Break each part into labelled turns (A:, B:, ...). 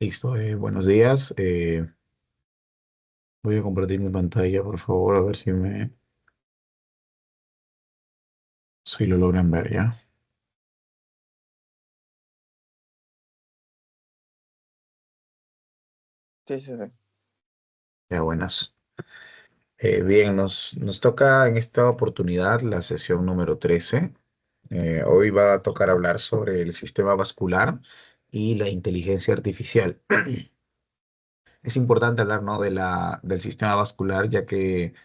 A: Listo, buenos días. Voy a compartir mi pantalla, por favor, a ver si lo logran ver ya.
B: Sí, se ve.
A: Ya, buenas. Bien, nos toca en esta oportunidad la sesión número 13. Hoy va a tocar hablar sobre el sistema vascular y la inteligencia artificial. Es importante hablar, ¿no?, del sistema vascular, ya que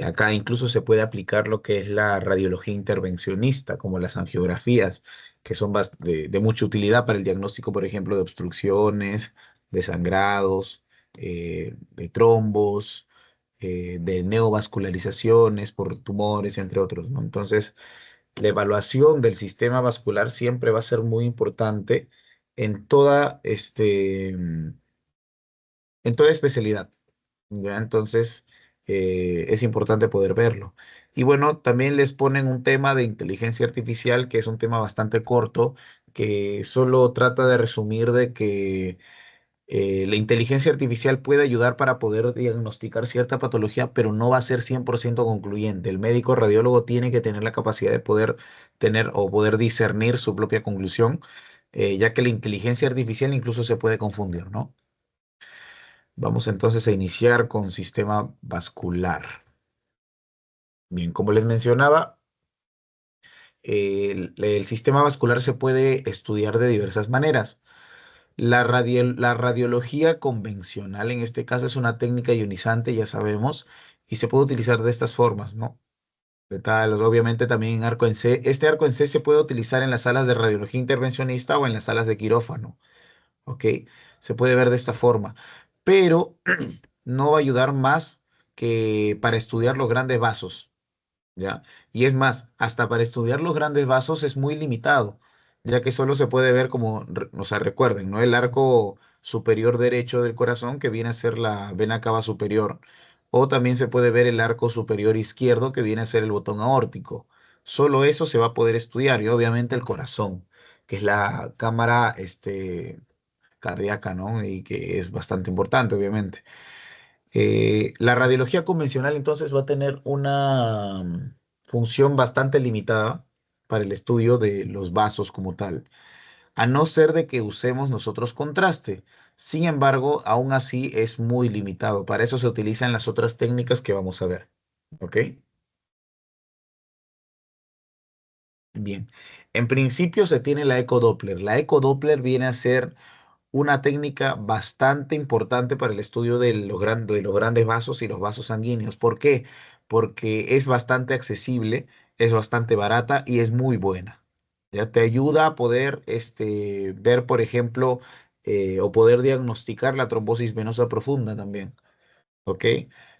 A: acá incluso se puede aplicar lo que es la radiología intervencionista, como las angiografías, que son de mucha utilidad para el diagnóstico, por ejemplo, de obstrucciones, de sangrados, de trombos, de neovascularizaciones por tumores, entre otros, ¿no? Entonces, la evaluación del sistema vascular siempre va a ser muy importante en en toda especialidad. ¿Ya? Entonces, es importante poder verlo. Y bueno, también les ponen un tema de inteligencia artificial, que es un tema bastante corto, que solo trata de resumir de que la inteligencia artificial puede ayudar para poder diagnosticar cierta patología, pero no va a ser 100% concluyente. El médico radiólogo tiene que tener la capacidad de poder tener o poder discernir su propia conclusión, ya que la inteligencia artificial incluso se puede confundir, ¿no? Vamos entonces a iniciar con sistema vascular. Bien, como les mencionaba, el sistema vascular se puede estudiar de diversas maneras. La radiología convencional, en este caso, es una técnica ionizante, ya sabemos, y se puede utilizar de estas formas, ¿no? De tal, obviamente también en arco en C. Este arco en C se puede utilizar en las salas de radiología intervencionista o en las salas de quirófano, ¿ok? Se puede ver de esta forma, pero no va a ayudar más que para estudiar los grandes vasos. ¿Ya? Y es más, hasta para estudiar los grandes vasos es muy limitado, ya que solo se puede ver como, o sea, recuerden, ¿no? El arco superior derecho del corazón, que viene a ser la vena cava superior, o también se puede ver el arco superior izquierdo, que viene a ser el botón aórtico. Solo eso se va a poder estudiar, y obviamente el corazón, que es la cámara, cardíaca, ¿no? Y que es bastante importante, obviamente. La radiología convencional entonces va a tener una función bastante limitada para el estudio de los vasos como tal, a no ser de que usemos nosotros contraste. Sin embargo, aún así es muy limitado. Para eso se utilizan las otras técnicas que vamos a ver. ¿Ok? Bien. En principio se tiene la ecodoppler. La ecodoppler viene a ser una técnica bastante importante para el estudio de de los grandes vasos y los vasos sanguíneos. ¿Por qué? Porque es bastante accesible, es bastante barata y es muy buena. Ya te ayuda a poder ver, por ejemplo, o poder diagnosticar la trombosis venosa profunda también. ¿Ok?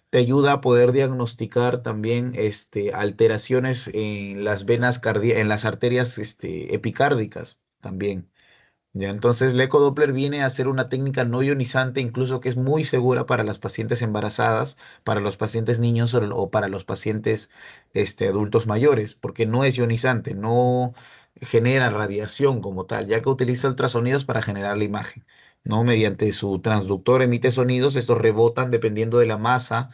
A: Te ayuda a poder diagnosticar también alteraciones en las en las arterias epicárdicas también. Ya, entonces, el ecodoppler viene a ser una técnica no ionizante, incluso que es muy segura para las pacientes embarazadas, para los pacientes niños o para los pacientes adultos mayores, porque no es ionizante, no genera radiación como tal, ya que utiliza ultrasonidos para generar la imagen, ¿no? Mediante su transductor emite sonidos, estos rebotan dependiendo de la masa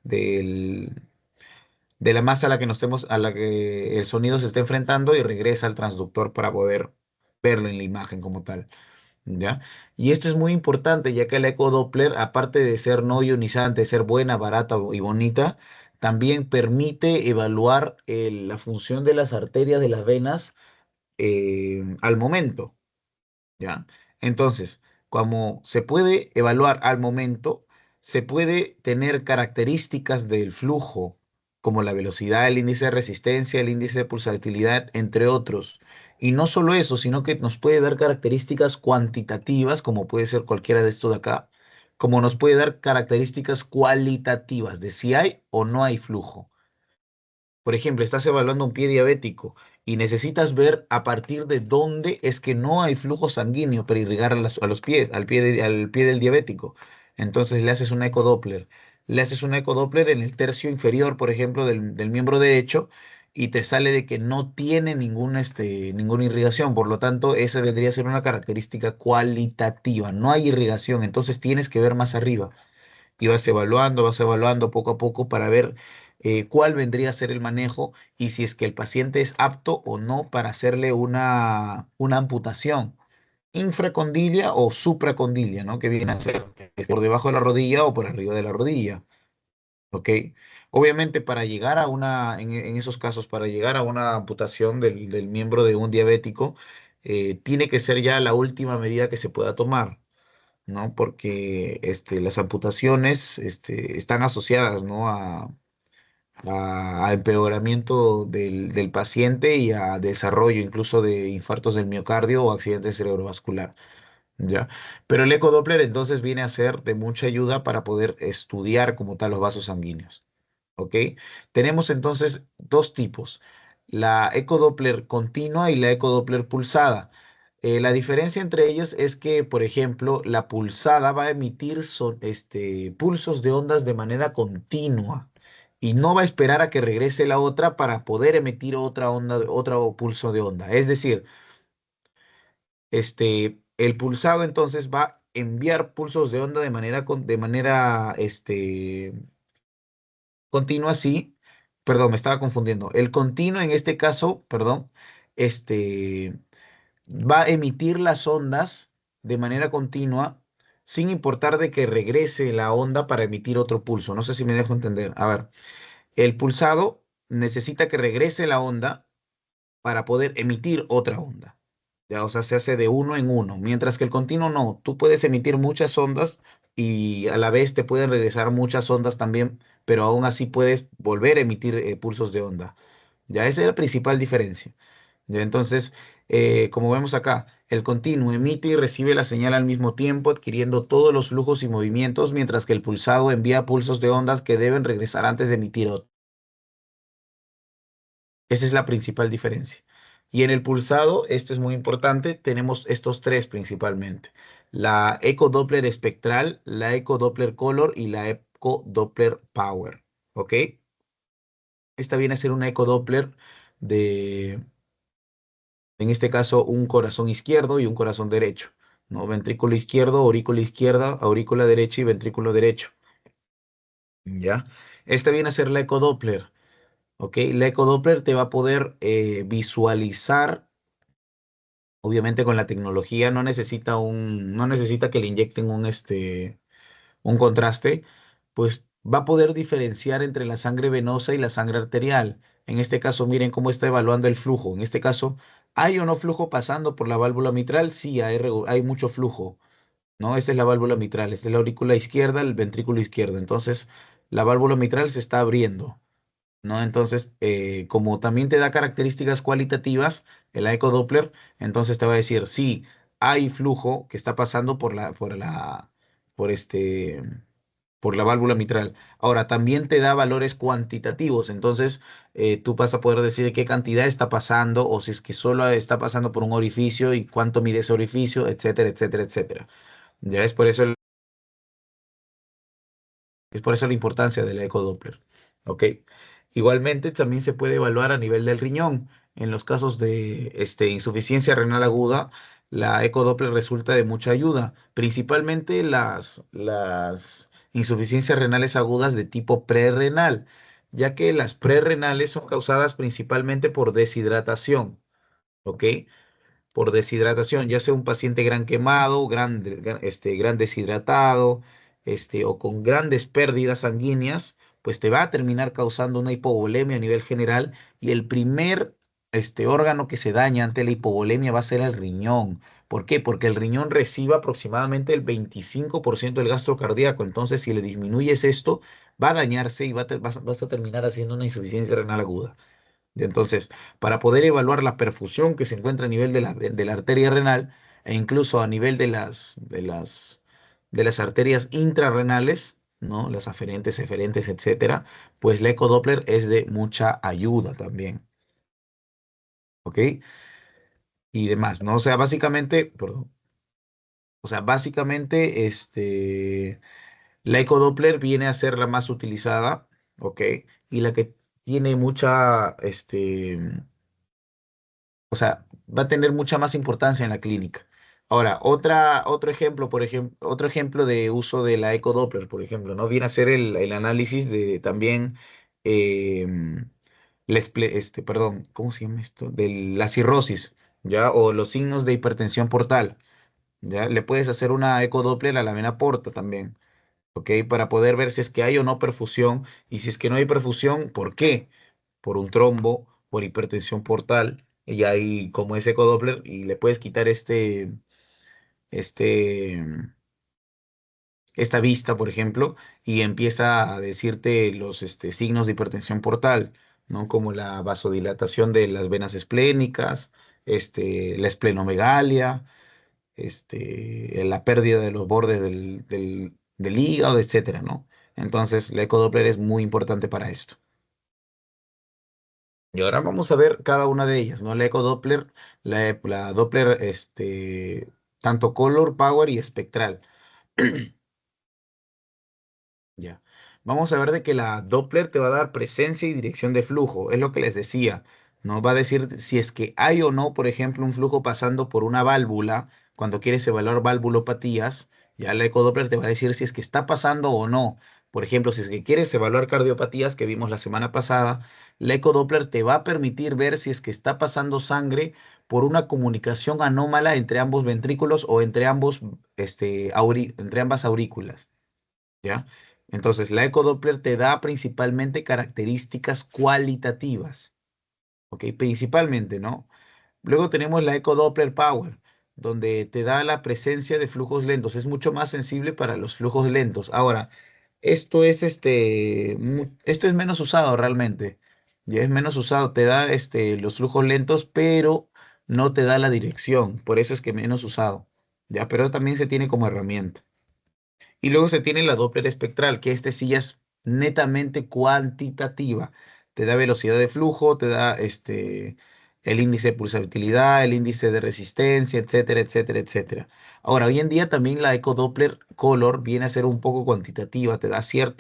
A: del, de la masa a la que a la que el sonido se está enfrentando y regresa al transductor para poder verlo en la imagen como tal. ¿Ya? Y esto es muy importante, ya que el ecodoppler, aparte de ser no ionizante, ser buena, barata y bonita, también permite evaluar la función de las arterias de las venas al momento. ¿Ya? Entonces, como se puede evaluar al momento, se puede tener características del flujo, como la velocidad, el índice de resistencia, el índice de pulsatilidad, entre otros. Y no solo eso, sino que nos puede dar características cuantitativas, como puede ser cualquiera de estos de acá, como nos puede dar características cualitativas de si hay o no hay flujo. Por ejemplo, estás evaluando un pie diabético y necesitas ver a partir de dónde es que no hay flujo sanguíneo para irrigar a los pies, al pie del diabético. Entonces le haces un ecodoppler. Le haces un ecodoppler en el tercio inferior, por ejemplo, del miembro derecho y te sale de que no tiene ninguna irrigación. Por lo tanto, esa vendría a ser una característica cualitativa. No hay irrigación, entonces tienes que ver más arriba y vas evaluando poco a poco para ver cuál vendría a ser el manejo y si es que el paciente es apto o no para hacerle una amputación infracondilia o supracondilia, ¿no? Que viene a ser por debajo de la rodilla o por arriba de la rodilla, ¿ok? Obviamente para llegar a en esos casos, para llegar a una amputación del miembro de un diabético, tiene que ser ya la última medida que se pueda tomar. ¿No? Porque las amputaciones están asociadas, ¿no? A empeoramiento del paciente y a desarrollo incluso de infartos del miocardio o accidente cerebrovascular, ¿ya? Pero el ecodoppler entonces viene a ser de mucha ayuda para poder estudiar como tal los vasos sanguíneos. ¿Ok? Tenemos entonces dos tipos, la ecodoppler continua y la ecodoppler pulsada. La diferencia entre ellos es que, por ejemplo, la pulsada va a emitir pulsos de ondas de manera continua y no va a esperar a que regrese la otra para poder emitir otra onda, otro pulso de onda. Es decir, el pulsado entonces va a enviar pulsos de onda de manera continua, sí. Perdón, me estaba confundiendo. El continuo en este caso, perdón, este, va a emitir las ondas de manera continua sin importar de que regrese la onda para emitir otro pulso. No sé si me dejo entender. A ver, el pulsado necesita que regrese la onda para poder emitir otra onda. Ya, o sea, se hace de uno en uno, mientras que el continuo no. Tú puedes emitir muchas ondas y a la vez te pueden regresar muchas ondas también, pero aún así puedes volver a emitir pulsos de onda. Ya esa es la principal diferencia. Ya, entonces, como vemos acá, el continuo emite y recibe la señal al mismo tiempo, adquiriendo todos los flujos y movimientos, mientras que el pulsado envía pulsos de ondas que deben regresar antes de emitir otro. Esa es la principal diferencia. Y en el pulsado, esto es muy importante, tenemos estos tres principalmente. La eco Doppler espectral, la eco Doppler color y la eco Doppler power. ¿Ok? Esta viene a ser una eco Doppler de, en este caso, un corazón izquierdo y un corazón derecho. ¿No? Ventrículo izquierdo, aurícula izquierda, aurícula derecha y ventrículo derecho. ¿Ya? Esta viene a ser la eco Doppler. ¿Ok? La eco Doppler te va a poder visualizar. Obviamente con la tecnología no necesita que le inyecten un contraste, pues va a poder diferenciar entre la sangre venosa y la sangre arterial. En este caso, miren cómo está evaluando el flujo. En este caso, ¿hay o no flujo pasando por la válvula mitral? Sí, hay mucho flujo, ¿no? Esta es la válvula mitral, esta es la aurícula izquierda, el ventrículo izquierdo. Entonces, la válvula mitral se está abriendo. ¿No? Entonces, como también te da características cualitativas, el ecodoppler, entonces te va a decir si hay flujo que está pasando por por la válvula mitral. Ahora, también te da valores cuantitativos, entonces tú vas a poder decir qué cantidad está pasando o si es que solo está pasando por un orificio y cuánto mide ese orificio, etcétera, etcétera, etcétera. Ya es por eso la importancia del ecodoppler. ¿Ok? Igualmente, también se puede evaluar a nivel del riñón. En los casos de insuficiencia renal aguda, la ecodoppler resulta de mucha ayuda, principalmente las insuficiencias renales agudas de tipo prerrenal, ya que las prerrenales son causadas principalmente por deshidratación. ¿Ok? Por deshidratación, ya sea un paciente gran quemado, gran deshidratado, o con grandes pérdidas sanguíneas, pues te va a terminar causando una hipovolemia a nivel general y el primer órgano que se daña ante la hipovolemia va a ser el riñón. ¿Por qué? Porque el riñón recibe aproximadamente el 25% del gasto cardíaco. Entonces, si le disminuyes esto, va a dañarse y vas a terminar haciendo una insuficiencia renal aguda. Entonces, para poder evaluar la perfusión que se encuentra a nivel de la arteria renal e incluso a nivel de las arterias intrarrenales, ¿no? Las aferentes, eferentes, etcétera, pues la ecodoppler es de mucha ayuda también, ¿ok? Y demás, ¿no? O sea, básicamente, perdón, o sea, básicamente, la ecodoppler viene a ser la más utilizada, ¿ok? Y la que tiene mucha, o sea, va a tener mucha más importancia en la clínica. Ahora, otro ejemplo, por ejemplo, otro ejemplo de uso de la ecodoppler, por ejemplo, ¿no? Viene a ser el análisis de también, em, perdón, ¿cómo se llama esto? De la cirrosis, ¿ya? O los signos de hipertensión portal, ¿ya? Le puedes hacer una ecodoppler a la vena porta también, ¿ok? Para poder ver si es que hay o no perfusión, y si es que no hay perfusión, ¿por qué? Por un trombo, por hipertensión portal, y ahí como es ecodoppler, y le puedes quitar este, esta vista, por ejemplo, y empieza a decirte los signos de hipertensión portal, ¿no? Como la vasodilatación de las venas esplénicas, la esplenomegalia, la pérdida de los bordes del hígado, etcétera, ¿no? Entonces, la ecodoppler es muy importante para esto. Y ahora vamos a ver cada una de ellas, ¿no? La ecodoppler, la Doppler, tanto color, power y espectral. Ya. Vamos a ver de que la Doppler te va a dar presencia y dirección de flujo. Es lo que les decía. ¿No? Va a decir si es que hay o no, por ejemplo, un flujo pasando por una válvula. Cuando quieres evaluar valvulopatías, ya la ecodoppler te va a decir si es que está pasando o no. Por ejemplo, si es que quieres evaluar cardiopatías que vimos la semana pasada, la ecodoppler te va a permitir ver si es que está pasando sangre por una comunicación anómala entre ambos ventrículos o entre entre ambas aurículas. ¿Ya? Entonces, la ecodoppler te da principalmente características cualitativas, ¿ok? Principalmente, ¿no? Luego tenemos la ecodoppler power, donde te da la presencia de flujos lentos. Es mucho más sensible para los flujos lentos. Ahora, esto es menos usado realmente. Ya es menos usado, te da los flujos lentos, pero no te da la dirección. Por eso es que menos usado. Ya, pero también se tiene como herramienta. Y luego se tiene la Doppler espectral, que sí ya es netamente cuantitativa. Te da velocidad de flujo, te da el índice de pulsabilidad, el índice de resistencia, etcétera, etcétera, etcétera. Ahora, hoy en día también la Doppler Color viene a ser un poco cuantitativa, te da cierta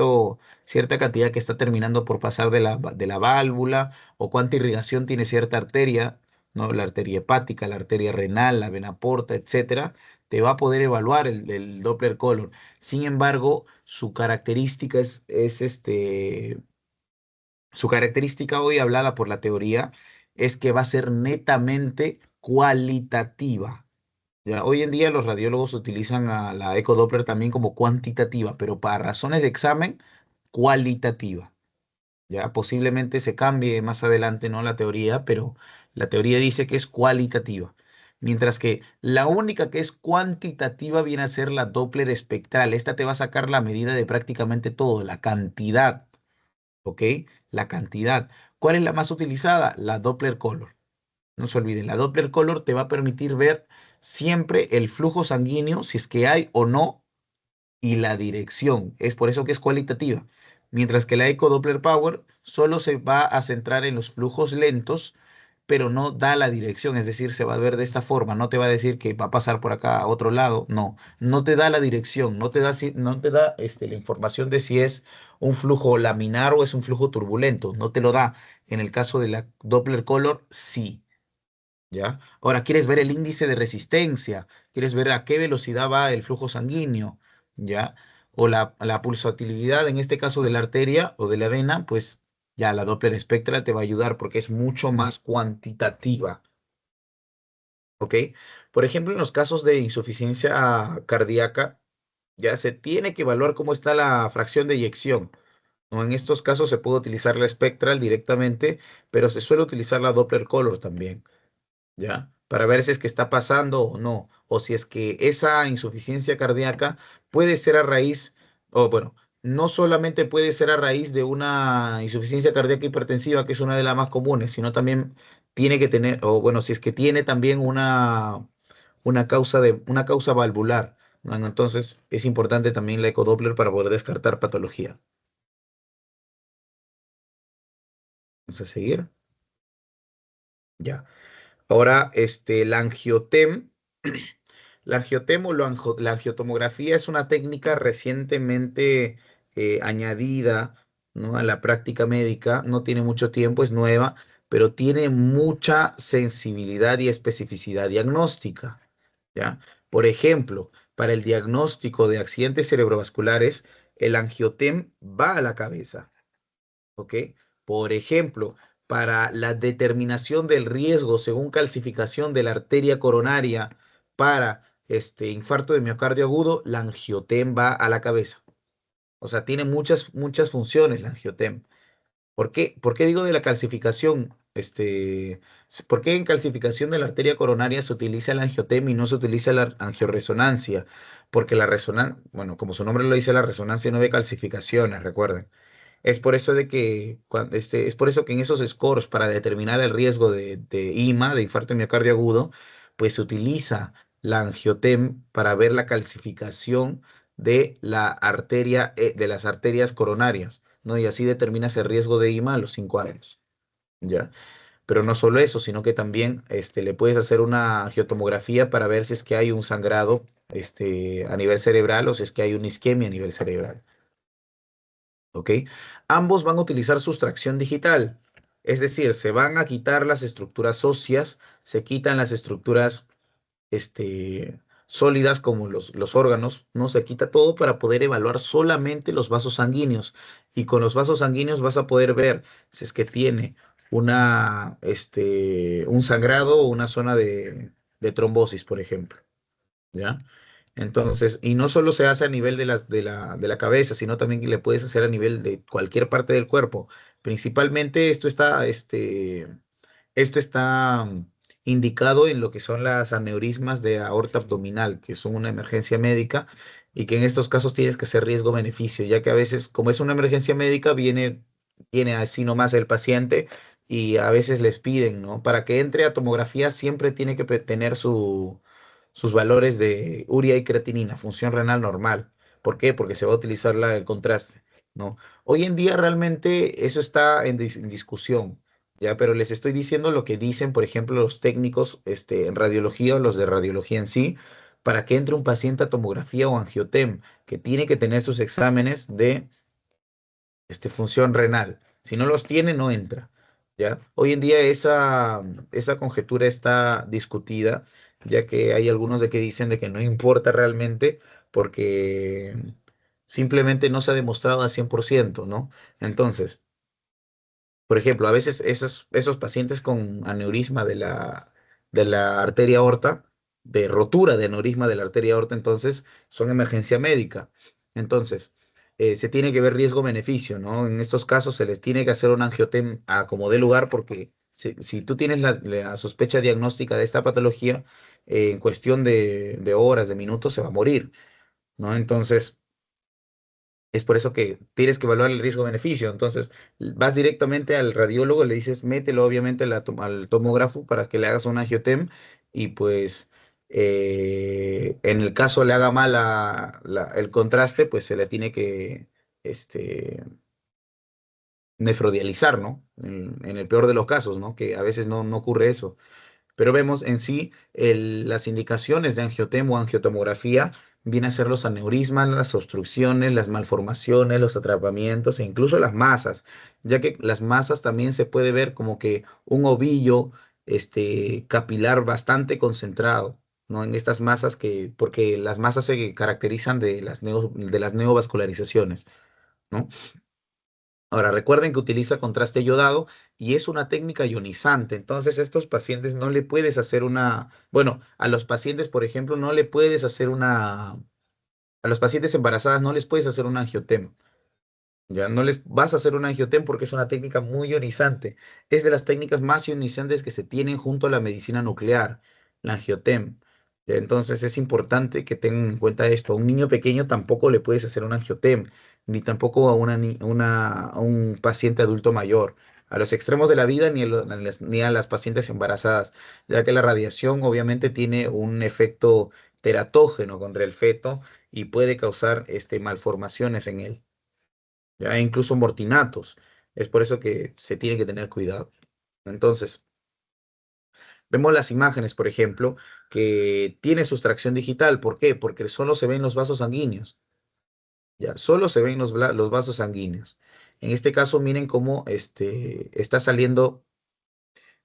A: cantidad que está terminando por pasar de la válvula o cuánta irrigación tiene cierta arteria, ¿no? La arteria hepática, la arteria renal, la vena porta, etcétera. Te va a poder evaluar el Doppler Color. Sin embargo, su característica hoy hablada por la teoría es que va a ser netamente cualitativa. ¿Ya? Hoy en día los radiólogos utilizan a la ecodoppler también como cuantitativa, pero para razones de examen, cualitativa. Ya posiblemente se cambie más adelante, ¿no? La teoría, pero la teoría dice que es cualitativa. Mientras que la única que es cuantitativa viene a ser la Doppler espectral. Esta te va a sacar la medida de prácticamente todo, la cantidad, ¿ok? La cantidad. ¿Cuál es la más utilizada? La Doppler Color. No se olviden, la Doppler Color te va a permitir ver siempre el flujo sanguíneo, si es que hay o no, y la dirección. Es por eso que es cualitativa. Mientras que la Eco Doppler Power solo se va a centrar en los flujos lentos, pero no da la dirección. Es decir, se va a ver de esta forma. No te va a decir que va a pasar por acá a otro lado. No, no te da la dirección. No te da, no te da la información de si es un flujo laminar o es un flujo turbulento. No te lo da. En el caso de la Doppler Color, sí. ¿Ya? Ahora, ¿quieres ver el índice de resistencia? ¿Quieres ver a qué velocidad va el flujo sanguíneo? ¿Ya? O la pulsatilidad, en este caso de la arteria o de la vena, pues ya la Doppler espectral te va a ayudar porque es mucho más cuantitativa. ¿Ok? Por ejemplo, en los casos de insuficiencia cardíaca, ya se tiene que evaluar cómo está la fracción de eyección, ¿no? En estos casos se puede utilizar la espectral directamente, pero se suele utilizar la Doppler Color también. ¿Ya? Para ver si es que está pasando o no, o si es que esa insuficiencia cardíaca puede ser a raíz, o bueno, no solamente puede ser a raíz de una insuficiencia cardíaca hipertensiva, que es una de las más comunes, sino también tiene que tener, o bueno, si es que tiene también una causa valvular, ¿no? Entonces es importante también la ecodoppler para poder descartar patología. Vamos a seguir. Ya. Ahora, la angiotem. La angiotem o la angiotomografía es una técnica recientemente añadida, ¿no? A la práctica médica, no tiene mucho tiempo, es nueva, pero tiene mucha sensibilidad y especificidad diagnóstica, ¿ya? Por ejemplo, para el diagnóstico de accidentes cerebrovasculares, el angiotem va a la cabeza, ¿ok? Por ejemplo, para la determinación del riesgo según calcificación de la arteria coronaria para infarto de miocardio agudo, la angiotem va a la cabeza. O sea, tiene muchas funciones la angiotem. ¿Por qué digo de la calcificación? ¿Por qué en calcificación de la arteria coronaria se utiliza el angiotem y no se utiliza la angioresonancia? Porque la resonancia, bueno, como su nombre lo dice, la resonancia no ve calcificaciones, recuerden. Es por eso de que, es por eso que en esos scores para determinar el riesgo de IMA, de infarto de miocardio agudo, pues se utiliza la angiotem para ver la calcificación de la arteria, de las arterias coronarias, ¿no? Y así determinas el riesgo de IMA a los 5 años, ¿ya? Pero no solo eso, sino que también le puedes hacer una angiotomografía para ver si es que hay un sangrado a nivel cerebral o si es que hay una isquemia a nivel cerebral. ¿Ok? Ambos van a utilizar sustracción digital, es decir, se van a quitar las estructuras óseas, se quitan las estructuras sólidas como los órganos, ¿no? Se quita todo para poder evaluar solamente los vasos sanguíneos. Y con los vasos sanguíneos vas a poder ver si es que tiene un sangrado o una zona de trombosis, por ejemplo. ¿Ya? Entonces, y no solo se hace a nivel de la cabeza, sino también que le puedes hacer a nivel de cualquier parte del cuerpo. Principalmente esto está indicado en lo que son las aneurismas de aorta abdominal, que son una emergencia médica y que en estos casos tienes que hacer riesgo-beneficio, ya que a veces, como es una emergencia médica, viene así nomás el paciente y a veces les piden, ¿no? Para que entre a tomografía siempre tiene que tener sus valores de urea y creatinina, función renal normal. ¿Por qué? Porque se va a utilizar el contraste, ¿no? Hoy en día realmente eso está en discusión. Ya, pero les estoy diciendo lo que dicen, por ejemplo, los técnicos en radiología o los de radiología en sí, para que entre un paciente a tomografía o angiotem, que tiene que tener sus exámenes de función renal. Si no los tiene, no entra. ¿Ya? Hoy en día esa conjetura está discutida, ya que hay algunos de que dicen de que no importa realmente porque simplemente no se ha demostrado al 100%, ¿no? Entonces, por ejemplo, a veces esos pacientes con aneurisma de la arteria aorta, de rotura de aneurisma de la arteria aorta, entonces son emergencia médica. Entonces, se tiene que ver riesgo-beneficio, ¿no? En estos casos se les tiene que hacer un angiotem a como dé lugar porque si tú tienes la sospecha diagnóstica de esta patología, en cuestión de horas, de minutos, se va a morir, ¿no? Entonces, es por eso que tienes que evaluar el riesgo-beneficio. Entonces, vas directamente al radiólogo, le dices, mételo obviamente al tomógrafo para que le hagas un angiotem y pues en el caso le haga mal el contraste, pues se le tiene que este, nefrodializar, ¿no? En el peor de los casos, ¿no? Que a veces no ocurre eso. Pero vemos en sí las indicaciones de angiotemo o angiotomografía viene a ser los aneurismas, las obstrucciones, las malformaciones, los atrapamientos e incluso las masas, ya que las masas también se puede ver como que un ovillo capilar bastante concentrado, ¿no? En estas masas porque las masas se caracterizan de las neovascularizaciones, ¿no? Ahora, recuerden que utiliza contraste yodado y es una técnica ionizante. Entonces, a estos pacientes no le puedes hacer bueno, a los pacientes, por ejemplo, no le puedes hacer a los pacientes embarazadas no les puedes hacer un angiotema. Ya no les vas a hacer un angiotem porque es una técnica muy ionizante. Es de las técnicas más ionizantes que se tienen junto a la medicina nuclear, la angiotem. Entonces es importante que tengan en cuenta esto. A un niño pequeño tampoco le puedes hacer un angiotem, ni tampoco a un paciente adulto mayor. A los extremos de la vida ni a las pacientes embarazadas, ya que la radiación obviamente tiene un efecto teratógeno contra el feto y puede causar malformaciones en él, ya incluso mortinatos. Es por eso que se tiene que tener cuidado. Entonces, vemos las imágenes, por ejemplo, que tiene sustracción digital. ¿Por qué? Porque solo se ven los vasos sanguíneos. Ya, solo se ven los vasos sanguíneos. En este caso, miren cómo está saliendo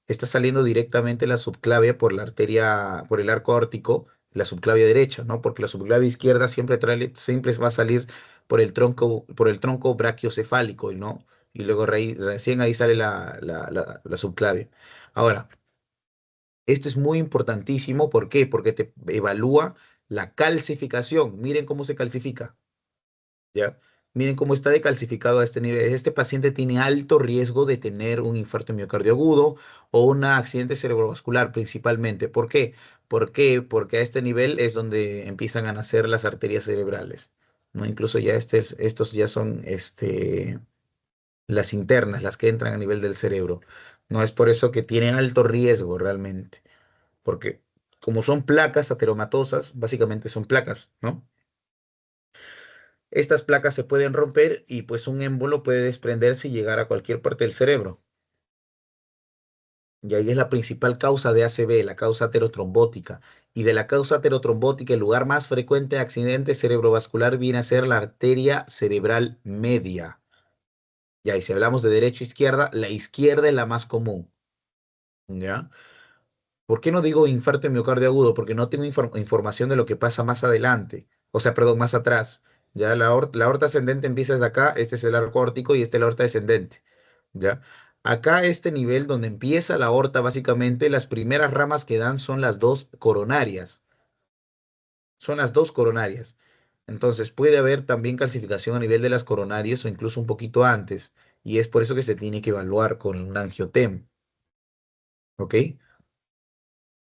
A: directamente la subclavia por la arteria, por el arco aórtico, la subclavia derecha, ¿no? Porque la subclavia izquierda siempre va a salir por el tronco brachiocefálico, ¿no? Y luego recién ahí sale la subclavia. Ahora, esto es muy importantísimo, ¿por qué? Porque te evalúa la calcificación. Miren cómo se calcifica. ¿Ya? Miren cómo está decalcificado a este nivel. Este paciente tiene alto riesgo de tener un infarto miocardio agudo o un accidente cerebrovascular principalmente. ¿Por qué? ¿Por qué? Porque a este nivel es donde empiezan a nacer las arterias cerebrales, ¿no? Incluso ya estos ya son las internas, las que entran a nivel del cerebro. No es por eso que tiene alto riesgo realmente, porque como son placas ateromatosas, básicamente son placas, ¿no? Estas placas se pueden romper y pues un émbolo puede desprenderse y llegar a cualquier parte del cerebro. Y ahí es la principal causa de ACV, la causa aterotrombótica. Y de la causa aterotrombótica, el lugar más frecuente de accidente cerebrovascular viene a ser la arteria cerebral media. Ya, y si hablamos de derecha e izquierda, la izquierda es la más común. ¿Ya? ¿Por qué no digo infarto de miocardio agudo? Porque no tengo información de lo que pasa más adelante. O sea, perdón, más atrás. Ya la aorta ascendente empieza desde acá, este es el arco aórtico y este es la aorta descendente. ¿Ya? Acá este nivel donde empieza la aorta, básicamente las primeras ramas que dan son las dos coronarias. Son las dos coronarias. Entonces puede haber también calcificación a nivel de las coronarias o incluso un poquito antes. Y es por eso que se tiene que evaluar con un angiotem. ¿Ok?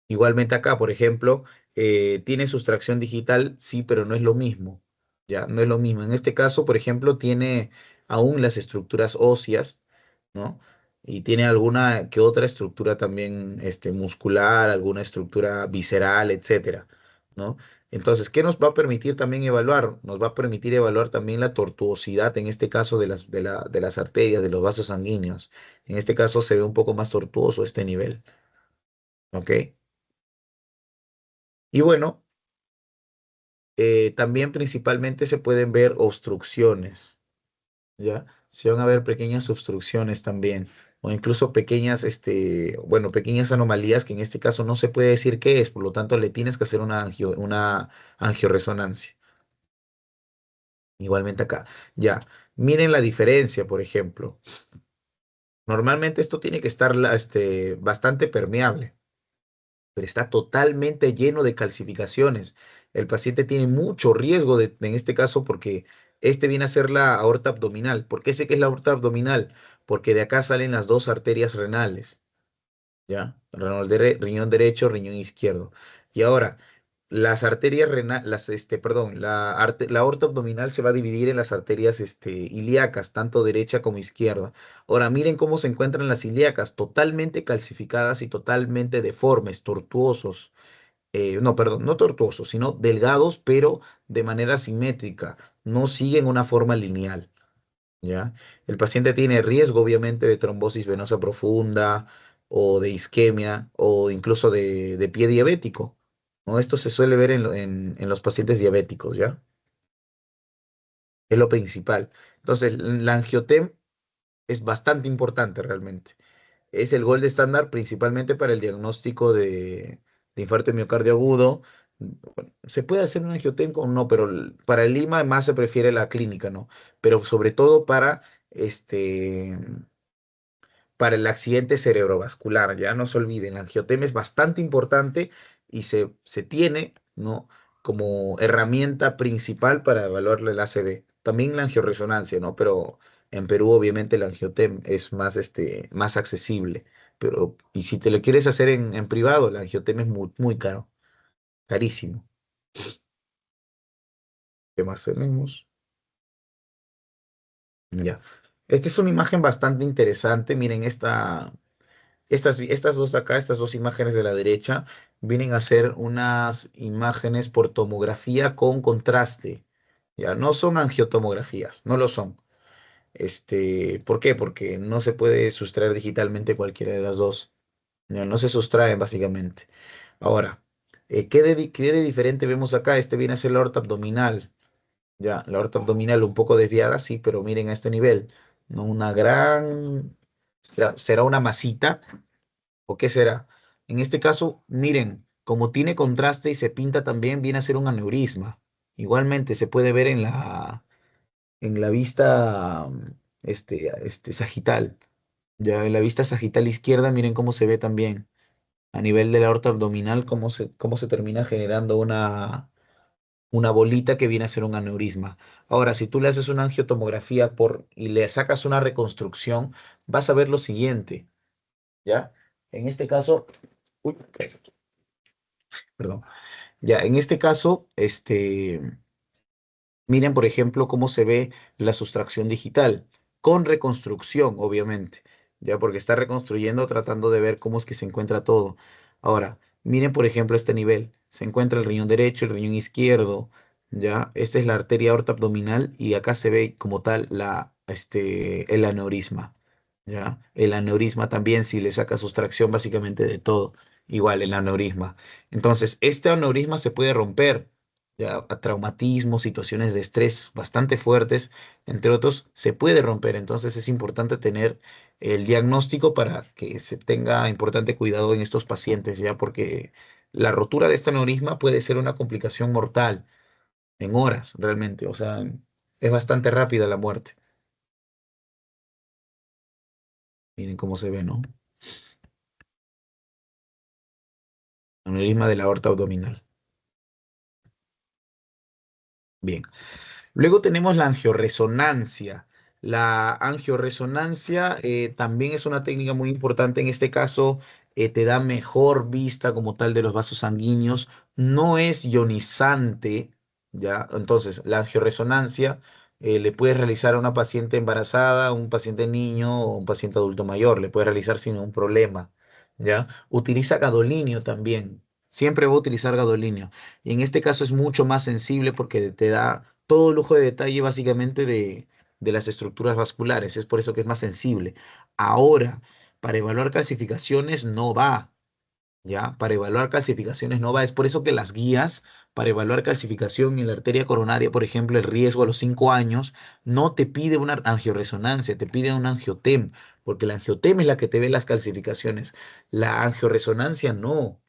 A: Igualmente acá, por ejemplo, tiene sustracción digital, sí, pero no es lo mismo. Ya, no es lo mismo. En este caso, por ejemplo, tiene aún las estructuras óseas, ¿no? Y tiene alguna que otra estructura también muscular, alguna estructura visceral, etcétera, ¿no? Entonces, ¿qué nos va a permitir también evaluar? Nos va a permitir evaluar también la tortuosidad, en este caso, de las arterias, de los vasos sanguíneos. En este caso se ve un poco más tortuoso este nivel, ¿ok? Y bueno, también principalmente se pueden ver obstrucciones, ¿ya? Se van a ver pequeñas obstrucciones también, o incluso pequeñas, bueno, pequeñas anomalías que en este caso no se puede decir qué es, por lo tanto le tienes que hacer una angioresonancia. Igualmente acá, ya. Miren la diferencia, por ejemplo. Normalmente esto tiene que estar bastante permeable, pero está totalmente lleno de calcificaciones. El paciente tiene mucho riesgo en este caso porque este viene a ser la aorta abdominal. ¿Por qué sé que es la aorta abdominal? Porque de acá salen las dos arterias renales, ¿ya? Riñón derecho, riñón izquierdo. Y ahora, las arterias renales, perdón, la aorta abdominal se va a dividir en las arterias, ilíacas, tanto derecha como izquierda. Ahora, miren cómo se encuentran las ilíacas, totalmente calcificadas y totalmente deformes, tortuosos. No, perdón, no tortuosos, sino delgados, pero de manera simétrica. No siguen una forma lineal. ¿Ya? El paciente tiene riesgo, obviamente, de trombosis venosa profunda o de isquemia o incluso de pie diabético, ¿no? Esto se suele ver en los pacientes diabéticos, ¿ya? Es lo principal. Entonces, la angiotem es bastante importante realmente. Es el gold estándar principalmente para el diagnóstico de infarto de miocardio agudo. Bueno, se puede hacer un angiotenco, no, pero para el Lima más se prefiere la clínica, ¿no? Pero sobre todo este, para el accidente cerebrovascular, ya no se olviden, la angiotema es bastante importante y se tiene, ¿no? Como herramienta principal para evaluar el ACV. También la angioresonancia, ¿no? Pero en Perú obviamente la angiotem es más accesible. Pero, y si te lo quieres hacer en privado, la angiotem es muy, muy caro, carísimo. ¿Qué más tenemos? Ya. Esta es una imagen bastante interesante. Miren, estas dos de acá, estas dos imágenes de la derecha, vienen a ser unas imágenes por tomografía con contraste. Ya, no son angiotomografías, no lo son. ¿Por qué? Porque no se puede sustraer digitalmente cualquiera de las dos. Ya, no se sustraen básicamente. Ahora, ¿qué de diferente vemos acá? Este viene a ser la aorta abdominal. Ya, la aorta abdominal un poco desviada, sí, pero miren a este nivel. ¿no? Una gran, será una masita o qué será. En este caso, miren, como tiene contraste y se pinta también, viene a ser un aneurisma. Igualmente se puede ver en la vista sagital. Ya en la vista sagital izquierda, miren cómo se ve también a nivel de la aorta abdominal, cómo se termina generando una bolita que viene a ser un aneurisma. Ahora, si tú le haces una angiotomografía y le sacas una reconstrucción, vas a ver lo siguiente, ¿ya? En este caso, uy, perdón, ya, en este caso, miren, por ejemplo, cómo se ve la sustracción digital, con reconstrucción, obviamente, ya porque está reconstruyendo, tratando de ver cómo es que se encuentra todo. Ahora, miren, por ejemplo, este nivel. Se encuentra el riñón derecho, el riñón izquierdo, ya. Esta es la arteria aorta abdominal y acá se ve como tal el aneurisma, ya. El aneurisma también, si le saca sustracción básicamente de todo, igual el aneurisma. Entonces, este aneurisma se puede romper ya a traumatismos, situaciones de estrés bastante fuertes, entre otros, se puede romper. Entonces es importante tener el diagnóstico para que se tenga importante cuidado en estos pacientes, ya porque la rotura de este aneurisma puede ser una complicación mortal en horas, realmente. O sea, es bastante rápida la muerte. Miren cómo se ve, ¿no? Aneurisma de la aorta abdominal. Bien. Luego tenemos la angioresonancia. La angioresonancia también es una técnica muy importante. En este caso, te da mejor vista como tal de los vasos sanguíneos. No es ionizante, ¿ya? Entonces, la angioresonancia le puedes realizar a una paciente embarazada, un paciente niño o un paciente adulto mayor. Le puedes realizar sin ningún problema, ¿ya? Utiliza gadolinio también. Siempre voy a utilizar gadolinio. Y en este caso es mucho más sensible porque te da todo lujo de detalle básicamente de las estructuras vasculares. Es por eso que es más sensible. Ahora, para evaluar calcificaciones no va, ¿ya? Para evaluar calcificaciones no va. Es por eso que las guías para evaluar calcificación en la arteria coronaria, por ejemplo, el riesgo a los 5 años, no te pide una angioresonancia, te pide un angiotem, porque la angiotem es la que te ve las calcificaciones. La angioresonancia no.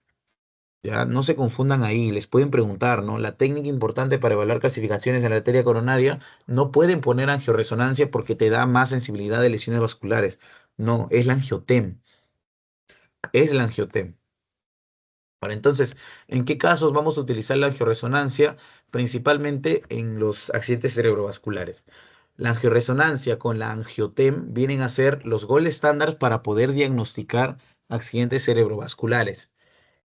A: Ya, no se confundan ahí, les pueden preguntar, ¿no? La técnica importante para evaluar calcificaciones en la arteria coronaria, no pueden poner angioresonancia porque te da más sensibilidad de lesiones vasculares. No, es la angiotem, es la angiotem. Ahora, entonces, ¿en qué casos vamos a utilizar la angioresonancia? Principalmente en los accidentes cerebrovasculares. La angioresonancia con la angiotem vienen a ser los gold estándar para poder diagnosticar accidentes cerebrovasculares.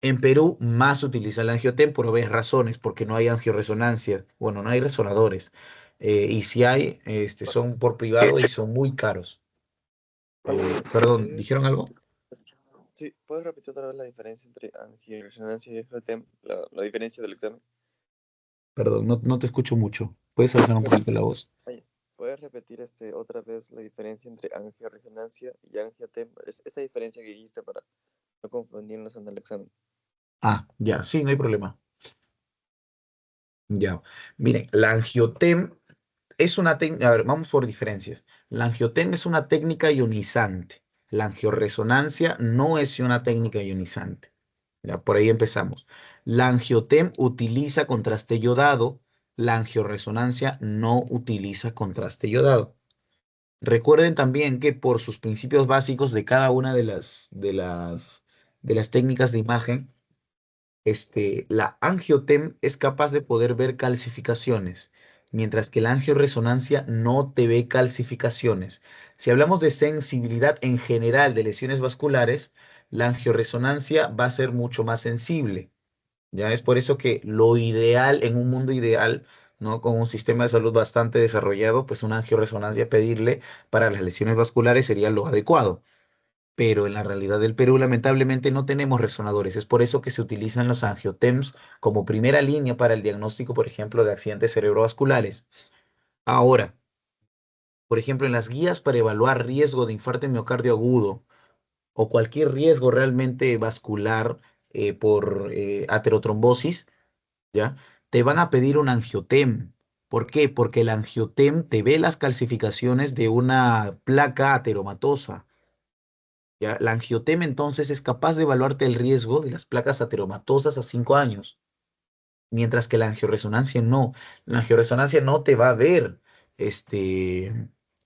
A: En Perú más se utiliza el angiotem por obvias razones, porque no hay angioresonancia, bueno, no hay resonadores. Y si hay, son por privado y son muy caros.
B: Oye,
A: Perdón, ¿dijeron algo?
B: sí, ¿puedes repetir otra vez la diferencia entre angioresonancia y FTM? La diferencia del examen.
A: Perdón, no te escucho mucho. ¿Puedes alzar un poquito la voz?
B: Oye, ¿puedes repetir otra vez la diferencia entre angioresonancia y angiotem? Esta diferencia que dijiste para no confundirnos en el examen.
A: Ah, ya, sí, no hay problema. Ya. Miren, la angiotem es una técnica, a ver, vamos por diferencias. La angiotem es una técnica ionizante. La angioresonancia no es una técnica ionizante. Ya, por ahí empezamos. La angiotem utiliza contraste yodado. La angioresonancia no utiliza contraste yodado. Recuerden también que por sus principios básicos de cada una de las técnicas de imagen, la angiotem es capaz de poder ver calcificaciones, mientras que la angioresonancia no te ve calcificaciones. Si hablamos de sensibilidad en general de lesiones vasculares, la angioresonancia va a ser mucho más sensible. Ya es por eso que lo ideal, en un mundo ideal, ¿no? Con un sistema de salud bastante desarrollado, pues una angioresonancia pedirle para las lesiones vasculares sería lo adecuado, pero en la realidad del Perú lamentablemente no tenemos resonadores. Es por eso que se utilizan los angiotems como primera línea para el diagnóstico, por ejemplo, de accidentes cerebrovasculares. Ahora, por ejemplo, en las guías para evaluar riesgo de infarto de miocardio agudo o cualquier riesgo realmente vascular por aterotrombosis, ¿ya? Te van a pedir un angiotem. ¿Por qué? Porque el angiotem te ve las calcificaciones de una placa ateromatosa. ¿Ya? La angiotem entonces es capaz de evaluarte el riesgo de las placas ateromatosas a 5 años, mientras que la angioresonancia no. La angioresonancia no te va a ver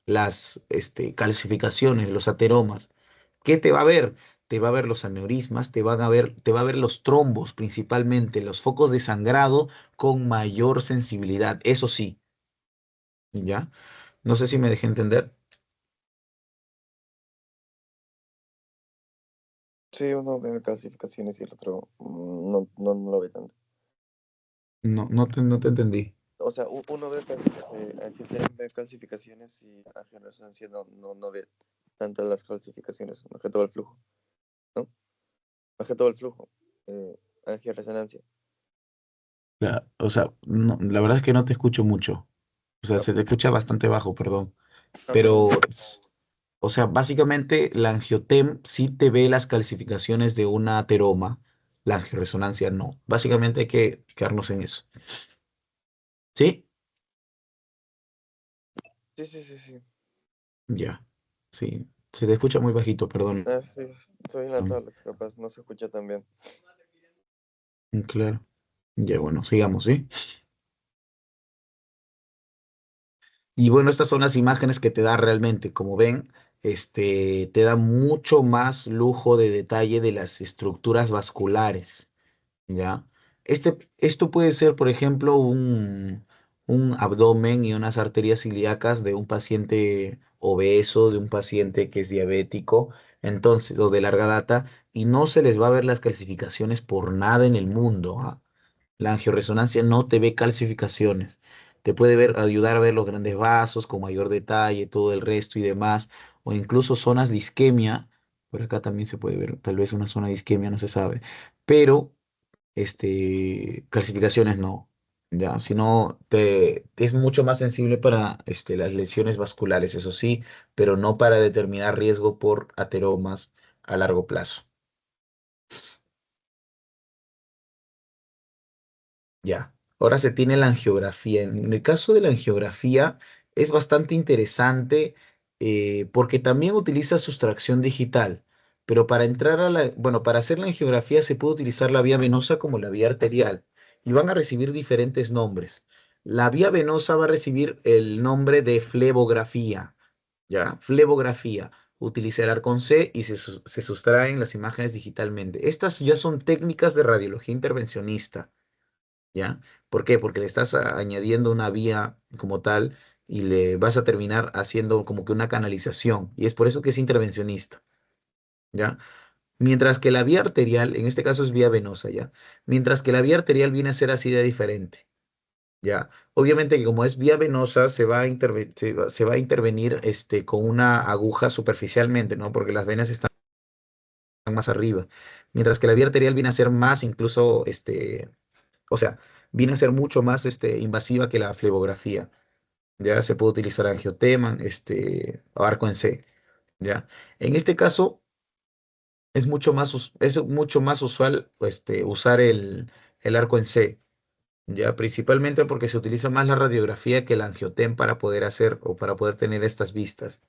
A: las calcificaciones, los ateromas. ¿Qué te va a ver? Te va a ver los aneurismas, te va a ver los trombos principalmente, los focos de sangrado con mayor sensibilidad. Eso sí, ¿ya? No sé si me dejé entender.
B: Sí, uno ve clasificaciones y el otro no lo ve tanto.
A: No, no te entendí.
B: O sea, uno ve clasificaciones, ve clasificaciones y angioresonancia no ve tantas las clasificaciones, más que todo el flujo, ¿no? Más que todo el flujo, eh, angioresonancia.
A: O sea, la verdad es que no te escucho mucho. O sea,
B: Ah,
A: se te escucha bastante bajo, perdón.
B: perdón.
A: Pero, o sea, básicamente la angiotem sí te ve las calcificaciones de una ateroma, la angioresonancia no. Básicamente hay que quedarnos en eso. ¿Sí?
B: Sí, sí, sí, sí.
A: Ya. Sí. Se te escucha muy bajito, perdón.
B: Ah, sí, estoy en la tablet, capaz, no se escucha tan bien.
A: Claro. Ya, bueno, sigamos, ¿sí? Y bueno, estas son las imágenes que te da realmente. Como ven, te da mucho más lujo de detalle de las estructuras vasculares. ¿Ya? Esto puede ser, por ejemplo, un abdomen y unas arterias ilíacas de un paciente obeso, de un paciente que es diabético, entonces, o de larga data, y no se les va a ver las calcificaciones por nada en el mundo, ¿ah? La angioresonancia no te ve calcificaciones. Te puede ver, ayudar a ver los grandes vasos con mayor detalle, todo el resto y demás, o incluso zonas de isquemia. Por acá también se puede ver, tal vez una zona de isquemia, no se sabe. Pero calcificaciones no, ya, sino es mucho más sensible para las lesiones vasculares, eso sí, pero no para determinar riesgo por ateromas a largo plazo. Ya, ahora se tiene la angiografía. En el caso de la angiografía es bastante interesante porque también utiliza sustracción digital, pero para entrar a bueno, para hacer la angiografía se puede utilizar la vía venosa como la vía arterial y van a recibir diferentes nombres. La vía venosa va a recibir el nombre de flebografía, ¿ya? Flebografía. Utiliza el arcón C y se sustraen las imágenes digitalmente. Estas ya son técnicas de radiología intervencionista. ¿Ya? ¿Por qué? Porque le estás añadiendo una vía como tal y le vas a terminar haciendo como que una canalización. Y es por eso que es intervencionista, ¿ya? Mientras que la vía arterial, en este caso es vía venosa, ¿ya? Mientras que la vía arterial viene a ser así de diferente, ¿ya? Obviamente que como es vía venosa, se va a intervenir con una aguja superficialmente, ¿no? Porque las venas están más arriba. Mientras que la vía arterial viene a ser más incluso, o sea, viene a ser mucho más invasiva que la flebografía. Ya se puede utilizar angiotema, o arco en C. Ya. En este caso es mucho más usual usar el arco en C. Ya, principalmente porque se utiliza más la radiografía que el angiotem para poder hacer o para poder tener estas vistas.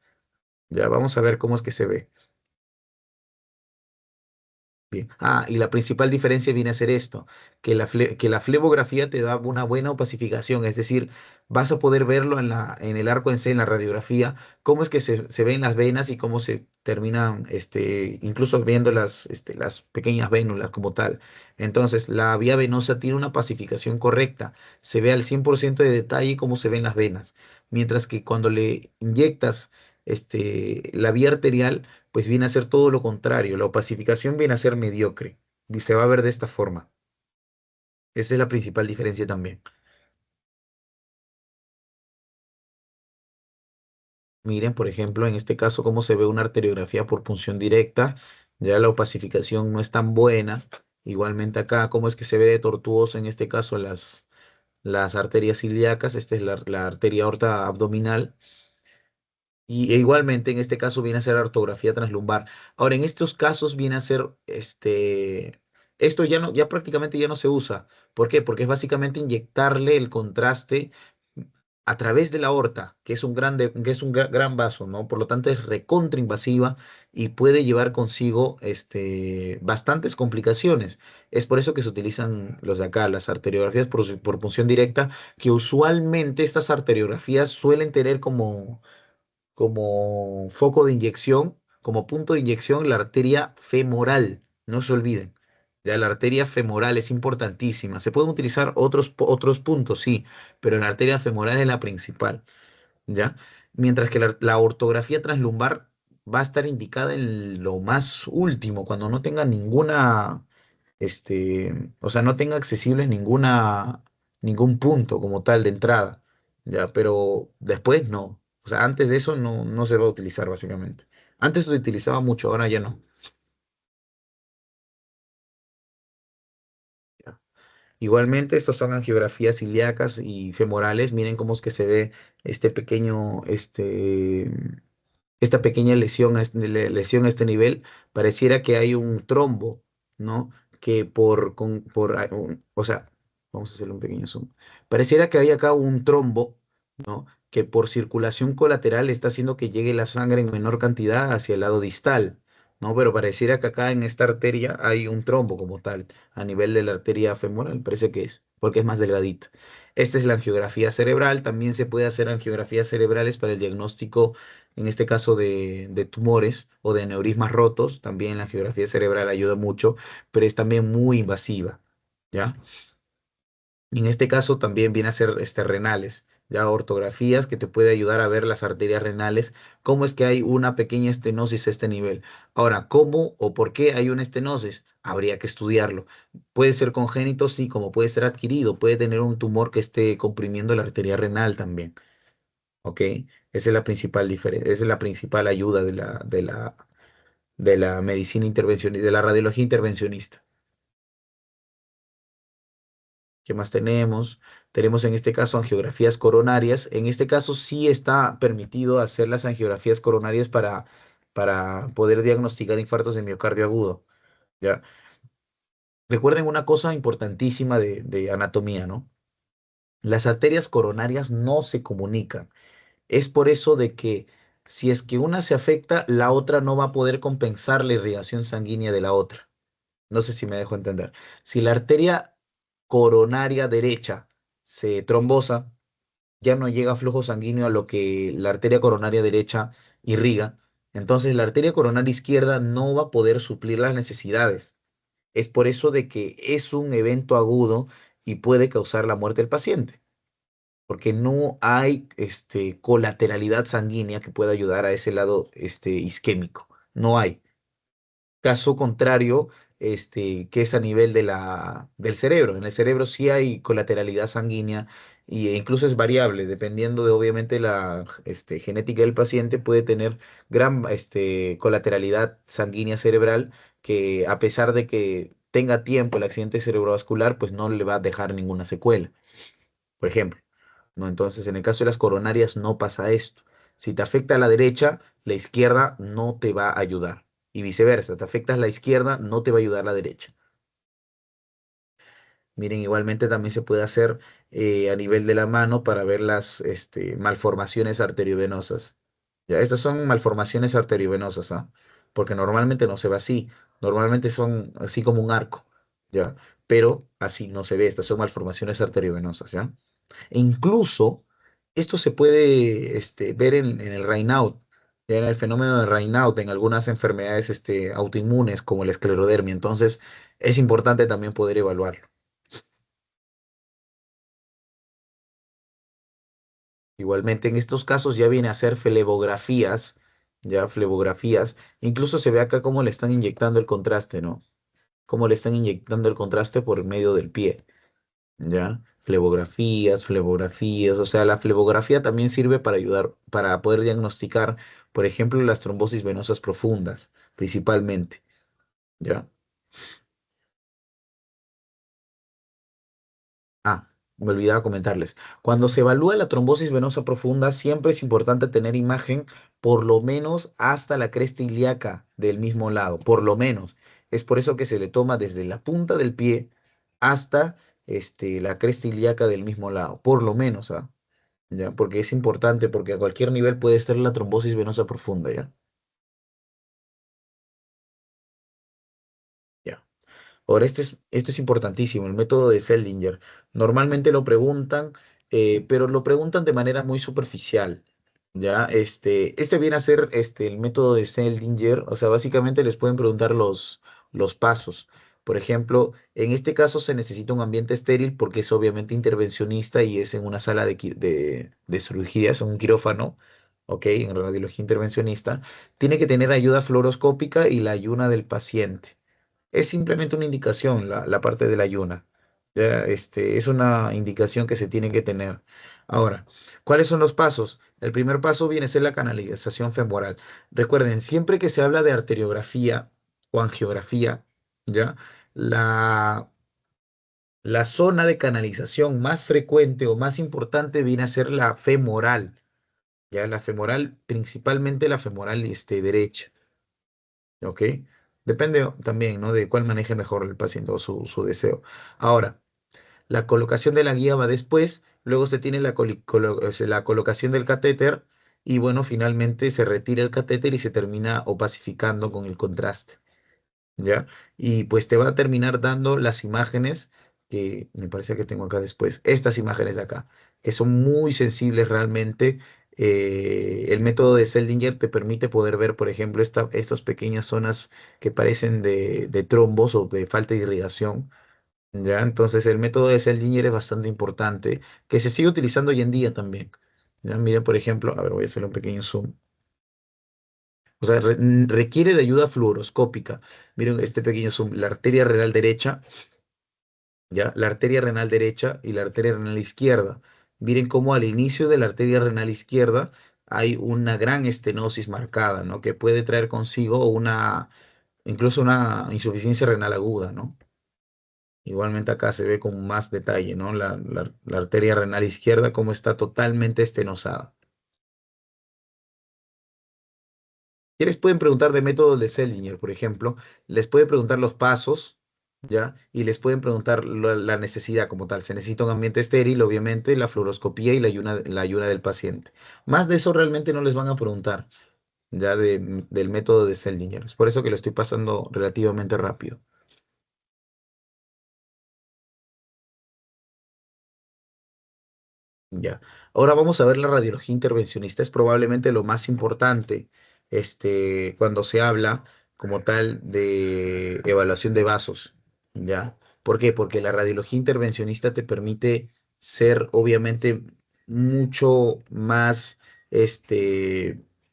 A: Ya, vamos a ver cómo es que se ve. Bien. Ah, y la principal diferencia viene a ser esto, que que la flebografía te da una buena opacificación, es decir, vas a poder verlo en el arco en C, en la radiografía, cómo es que se ven las venas y cómo se terminan, incluso viendo las pequeñas vénulas como tal. Entonces, la vía venosa tiene una pacificación correcta, se ve al 100% de detalle cómo se ven las venas, mientras que cuando le inyectas, la vía arterial, pues viene a ser todo lo contrario. La opacificación viene a ser mediocre y se va a ver de esta forma. Esa es la principal diferencia también. Miren, por ejemplo, en este caso, cómo se ve una arteriografía por punción directa. Ya la opacificación no es tan buena. Igualmente acá, cómo es que se ve de tortuoso en este caso las arterias ilíacas. Esta es la arteria aorta abdominal. E igualmente en este caso viene a ser ortografía translumbar. Ahora, en estos casos viene a ser esto ya no, ya prácticamente ya no se usa. ¿Por qué? Porque es básicamente inyectarle el contraste. a través de la aorta, que es un que es un gran vaso, ¿no? Por lo tanto, es recontrainvasiva y puede llevar consigo bastantes complicaciones. Es por eso que se utilizan los de acá, las arteriografías por punción directa, que usualmente estas arteriografías suelen tener como foco de inyección, como punto de inyección, la arteria femoral. No se olviden. Ya la arteria femoral es importantísima. Se pueden utilizar otros puntos, sí, pero la arteria femoral es la principal, ¿ya? Mientras que la ortografía translumbar va a estar indicada en lo más último, cuando no tenga ninguna, o sea, no tenga accesible ningún punto como tal de entrada, ¿ya? Pero después no. O sea, antes de eso no se va a utilizar básicamente. Antes se utilizaba mucho, ahora ya no. ¿Ya? Igualmente, estos son angiografías ilíacas y femorales. Miren cómo es que se ve este pequeño, esta pequeña lesión lesión a este nivel, pareciera que hay un trombo, ¿no? Que o sea, vamos a hacerle un pequeño zoom. Pareciera que hay acá un trombo, ¿no? Que por circulación colateral está haciendo que llegue la sangre en menor cantidad hacia el lado distal, ¿no? Pero pareciera que acá en esta arteria hay un trombo como tal, a nivel de la arteria femoral, parece que es, porque es más delgadita. Esta es la angiografía cerebral, también se puede hacer angiografías cerebrales para el diagnóstico en este caso de tumores o de aneurismas rotos, también la angiografía cerebral ayuda mucho, pero es también muy invasiva, ¿ya? Y en este caso también viene a ser renales, ya ortografías que te puede ayudar a ver las arterias renales, cómo es que hay una pequeña estenosis a este nivel. Ahora, ¿cómo o por qué hay una estenosis? Habría que estudiarlo. Puede ser congénito, sí, como puede ser adquirido, puede tener un tumor que esté comprimiendo la arteria renal también. ¿Ok? Esa es la principal diferencia, esa es la principal ayuda de la medicina intervencionista, de la radiología intervencionista. ¿Qué más tenemos? Tenemos en este caso angiografías coronarias. En este caso sí está permitido hacer las angiografías coronarias para poder diagnosticar infartos de miocardio agudo. ¿Ya? Recuerden una cosa importantísima de anatomía, ¿no? Las arterias coronarias no se comunican. Es por eso de que si es que una se afecta, la otra no va a poder compensar la irrigación sanguínea de la otra. No sé si me dejo entender. Si la arteria coronaria derecha se trombosa, ya no llega flujo sanguíneo a lo que la arteria coronaria derecha irriga, entonces la arteria coronaria izquierda no va a poder suplir las necesidades. Es por eso de que es un evento agudo y puede causar la muerte del paciente porque no hay colateralidad sanguínea que pueda ayudar a ese lado isquémico. No hay. Caso contrario, que es a nivel del cerebro. En el cerebro sí hay colateralidad sanguínea e incluso es variable, dependiendo de obviamente la genética del paciente, puede tener gran colateralidad sanguínea cerebral que a pesar de que tenga tiempo el accidente cerebrovascular, pues no le va a dejar ninguna secuela, por ejemplo. ¿No? Entonces, en el caso de las coronarias no pasa esto. Si te afecta a la derecha, la izquierda no te va a ayudar. Y viceversa, te afecta a la izquierda, no te va a ayudar la derecha. Miren, igualmente también se puede hacer a nivel de la mano para ver las malformaciones arteriovenosas. Ya, estas son malformaciones arteriovenosas, ¿ah? Porque normalmente no se ve así. Normalmente son así como un arco, ¿ya? Pero así no se ve. Estas son malformaciones arteriovenosas, ¿ya? E incluso esto se puede ver en el Raynaud, ya en el fenómeno de Raynaud, en algunas enfermedades autoinmunes como la esclerodermia. Entonces, es importante también poder evaluarlo. Igualmente, en estos casos ya viene a ser flebografías, ya flebografías. Incluso se ve acá cómo le están inyectando el contraste, ¿no? Cómo le están inyectando el contraste por medio del pie. ¿Ya? Flebografías, o sea, la flebografía también sirve para ayudar, para poder diagnosticar, por ejemplo, las trombosis venosas profundas, principalmente, ¿ya? Ah, me olvidaba comentarles. Cuando se evalúa la trombosis venosa profunda, siempre es importante tener imagen por lo menos hasta la cresta ilíaca del mismo lado, por lo menos. Es por eso que se le toma desde la punta del pie hasta la cresta ilíaca del mismo lado, por lo menos, ¿ah? ¿ya? Porque es importante, porque a cualquier nivel puede estar la trombosis venosa profunda, ¿ya? Ya. Ahora, este es importantísimo, el método de Seldinger. Normalmente lo preguntan, pero lo preguntan de manera muy superficial, ¿ya? Este viene a ser el método de Seldinger, o sea, básicamente les pueden preguntar los pasos. Por ejemplo, en este caso se necesita un ambiente estéril porque es obviamente intervencionista y es en una sala de cirugías, en un quirófano, ¿ok? En radiología intervencionista. Tiene que tener ayuda fluoroscópica y la ayuna del paciente. Es simplemente una indicación, la parte de la ayuna. Ya, es una indicación que se tiene que tener. Ahora, ¿cuáles son los pasos? El primer paso viene a ser la canalización femoral. Recuerden, siempre que se habla de arteriografía o angiografía, ¿ya? La, la zona de canalización más frecuente o más importante viene a ser la femoral, ¿ya? La femoral, principalmente la femoral derecha. ¿Ok? Depende también, ¿no? De cuál maneje mejor el paciente o su deseo. Ahora, la colocación de la guía va después, luego se tiene la colocación del catéter y bueno, finalmente se retira el catéter y se termina opacificando con el contraste. ¿Ya? Y pues te va a terminar dando las imágenes que me parece que tengo acá después, estas imágenes de acá, que son muy sensibles realmente. El método de Seldinger te permite poder ver, por ejemplo, estas pequeñas zonas que parecen de trombos o de falta de irrigación. ¿Ya? Entonces el método de Seldinger es bastante importante, que se sigue utilizando hoy en día también. ¿Ya? Miren, por ejemplo, a ver, voy a hacer un pequeño zoom. O sea, requiere de ayuda fluoroscópica. Miren este pequeño zoom. La arteria renal derecha, ¿ya? La arteria renal derecha y la arteria renal izquierda. Miren cómo al inicio de la arteria renal izquierda hay una gran estenosis marcada, ¿no? Que puede traer consigo incluso una insuficiencia renal aguda, ¿no? Igualmente acá se ve con más detalle, ¿no? La arteria renal izquierda como está totalmente estenosada. Y les pueden preguntar de métodos de Seldinger, por ejemplo, les pueden preguntar los pasos, ¿ya? Y les pueden preguntar la necesidad como tal. Se necesita un ambiente estéril, obviamente, la fluoroscopía y la ayuna del paciente. Más de eso realmente no les van a preguntar, ya del método de Seldinger. Es por eso que lo estoy pasando relativamente rápido. Ya. Ahora vamos a ver la radiología intervencionista. Es probablemente lo más importante, cuando se habla como tal de evaluación de vasos. ¿Ya? ¿Por qué? Porque la radiología intervencionista te permite ser, obviamente, mucho más,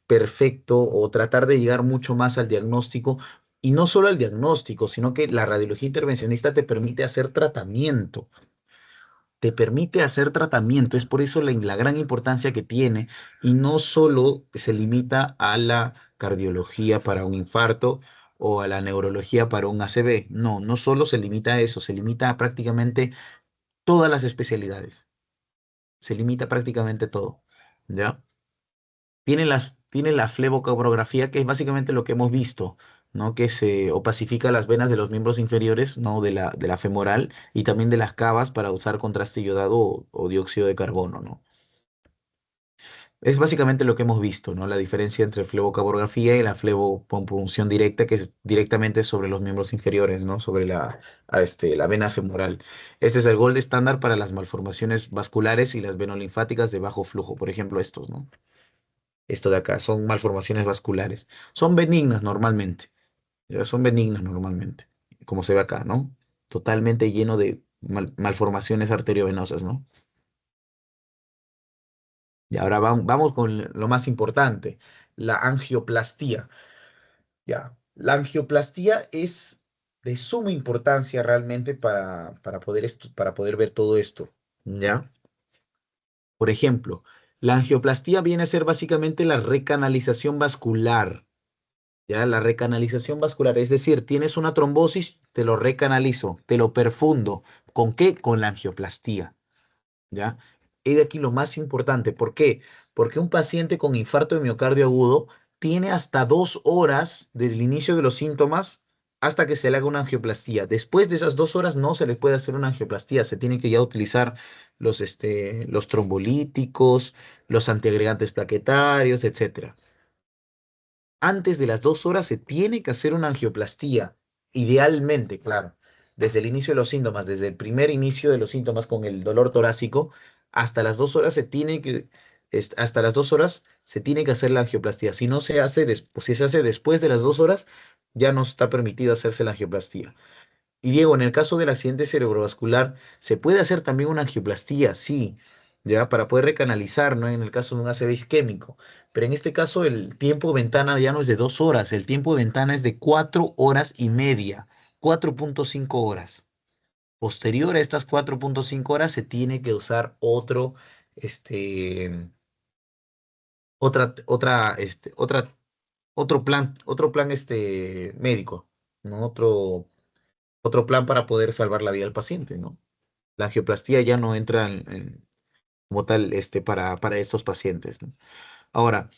A: perfecto o tratar de llegar mucho más al diagnóstico. Y no solo al diagnóstico, sino que la radiología intervencionista te permite hacer tratamiento, te permite hacer tratamiento. Es por eso la gran importancia que tiene y no solo se limita a la cardiología para un infarto o a la neurología para un ACV. No, no solo se limita a eso, se limita a prácticamente todas las especialidades. Se limita prácticamente todo. ¿Ya? Tiene la flebocabrografía, que es básicamente lo que hemos visto, ¿no? Que se opacifica las venas de los miembros inferiores, ¿no? De la femoral y también de las cavas para usar contraste iodado o dióxido de carbono, ¿no? Es básicamente lo que hemos visto, ¿no? La diferencia entre flebocabrografía y la flebopunción directa, que es directamente sobre los miembros inferiores, ¿no? Sobre la vena femoral. Este es el gold estándar para las malformaciones vasculares y las venolinfáticas de bajo flujo, por ejemplo, estos, ¿no? Esto de acá, son malformaciones vasculares. Son benignas normalmente, ya son benignas normalmente, como se ve acá, ¿no? Totalmente lleno de malformaciones arteriovenosas, ¿no? Y ahora vamos con lo más importante, la angioplastía, ¿ya? La angioplastía es de suma importancia realmente para poder ver todo esto, ¿ya? Por ejemplo, la angioplastía viene a ser básicamente la recanalización vascular. Ya, la recanalización vascular, es decir, tienes una trombosis, te lo recanalizo, te lo perfundo. ¿Con qué? Con la angioplastía, ¿ya? Y de aquí lo más importante, ¿por qué? Porque un paciente con infarto de miocardio agudo tiene hasta 2 horas del inicio de los síntomas, hasta que se le haga una angioplastía. Después de esas 2 horas no se le puede hacer una angioplastía, se tiene que ya utilizar los trombolíticos, los antiagregantes plaquetarios, etcétera. Antes de las 2 horas se tiene que hacer una angioplastía, idealmente, claro, desde el inicio de los síntomas, desde el primer inicio de los síntomas con el dolor torácico, hasta las 2 horas hasta las 2 horas se tiene que hacer la angioplastía. Si no se hace, si se hace después de las 2 horas, ya no está permitido hacerse la angioplastía. Y Diego, en el caso del accidente cerebrovascular, se puede hacer también una angioplastía, sí, ya, para poder recanalizar, ¿no? En el caso de un ACV isquémico. Pero en este caso, el tiempo ventana ya no es de 2 horas, el tiempo ventana es de 4 horas y media, 4,5 horas. Posterior a estas 4,5 horas, se tiene que usar este, otro plan, médico, ¿no? Otro plan para poder salvar la vida del paciente, ¿no? La angioplastía ya no entra como tal para estos pacientes, ¿no? Ahora,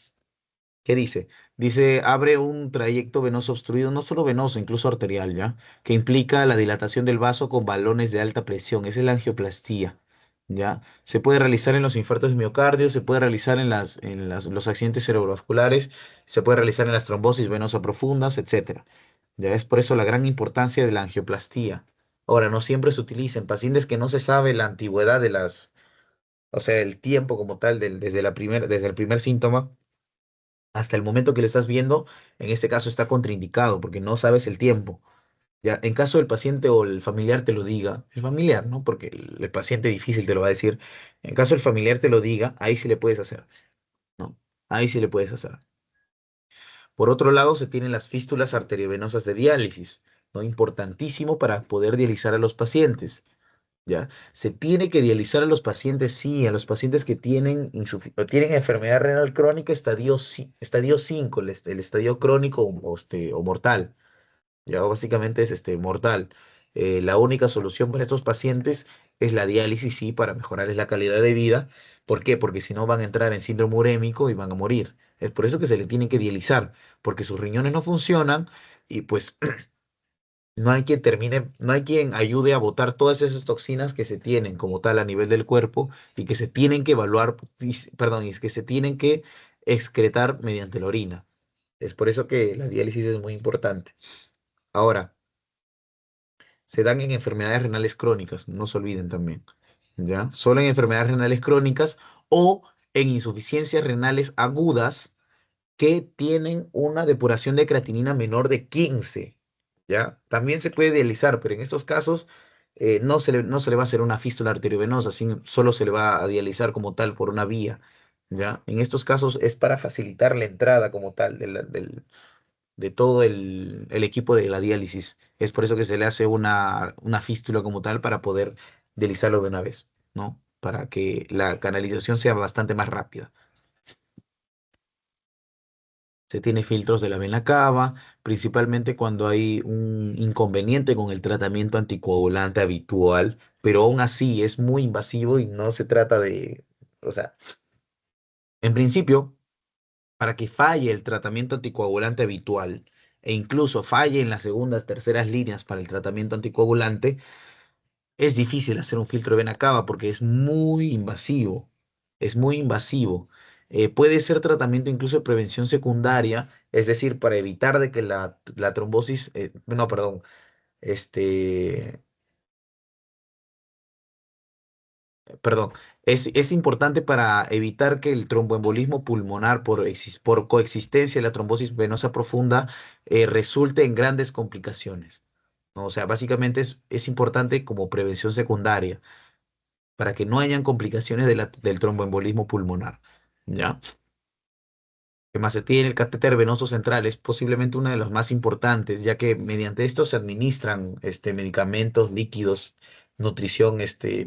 A: ¿qué dice? Dice, abre un trayecto venoso obstruido, no solo venoso, incluso arterial, ¿ya? Que implica la dilatación del vaso con balones de alta presión. Esa es la angioplastía, ¿ya? Se puede realizar en los infartos de miocardio, se puede realizar los accidentes cerebrovasculares, se puede realizar en las trombosis venosas profundas, etcétera. Ya es por eso la gran importancia de la angioplastía. Ahora, no siempre se utiliza en pacientes que no se sabe la antigüedad o sea, el tiempo como tal, desde el primer síntoma hasta el momento que le estás viendo, en este caso está contraindicado porque no sabes el tiempo. Ya, en caso del paciente o el familiar te lo diga, el familiar, ¿no? Porque el paciente difícil te lo va a decir. En caso el familiar te lo diga, ahí sí le puedes hacer, ¿no? Ahí sí le puedes hacer. Por otro lado, se tienen las fístulas arteriovenosas de diálisis, ¿no? Importantísimo para poder dializar a los pacientes. ¿Ya? Se tiene que dializar a los pacientes, sí, a los pacientes que tienen enfermedad renal crónica estadio 5, el estadio crónico o mortal, ya básicamente es mortal. La única solución para estos pacientes es la diálisis, sí, para mejorarles la calidad de vida. ¿Por qué? Porque si no van a entrar en síndrome urémico y van a morir. Es por eso que se le tiene que dializar, porque sus riñones no funcionan y pues no hay quien ayude a botar todas esas toxinas que se tienen como tal a nivel del cuerpo y que se tienen que evaluar, perdón, y es que se tienen que excretar mediante la orina. Es por eso que la diálisis es muy importante. Ahora, se dan en enfermedades renales crónicas, no se olviden también, ¿ya? Solo en enfermedades renales crónicas o en insuficiencias renales agudas que tienen una depuración de creatinina menor de 15, ¿ya? También se puede dializar, pero en estos casos no se le va a hacer una fístula arteriovenosa, solo se le va a dializar como tal por una vía, ¿ya? En estos casos es para facilitar la entrada como tal de todo el equipo de la diálisis. Es por eso que se le hace una fístula como tal para poder dializarlo de una vez, ¿no? Para que la canalización sea bastante más rápida. Se tiene filtros de la vena cava, principalmente cuando hay un inconveniente con el tratamiento anticoagulante habitual, pero aún así es muy invasivo y no se trata o sea, en principio, para que falle el tratamiento anticoagulante habitual e incluso falle en las segundas, terceras líneas para el tratamiento anticoagulante, es difícil hacer un filtro de vena cava porque es muy invasivo, es muy invasivo. Puede ser tratamiento incluso de prevención secundaria, es decir, para evitar de que la trombosis, no, perdón, este, perdón, es importante para evitar que el tromboembolismo pulmonar por coexistencia de la trombosis venosa profunda resulte en grandes complicaciones, ¿no? O sea, básicamente es importante como prevención secundaria para que no hayan complicaciones del tromboembolismo pulmonar. ¿Ya? ¿Qué más se tiene? El catéter venoso central es posiblemente uno de los más importantes, ya que mediante esto se administran medicamentos, líquidos, nutrición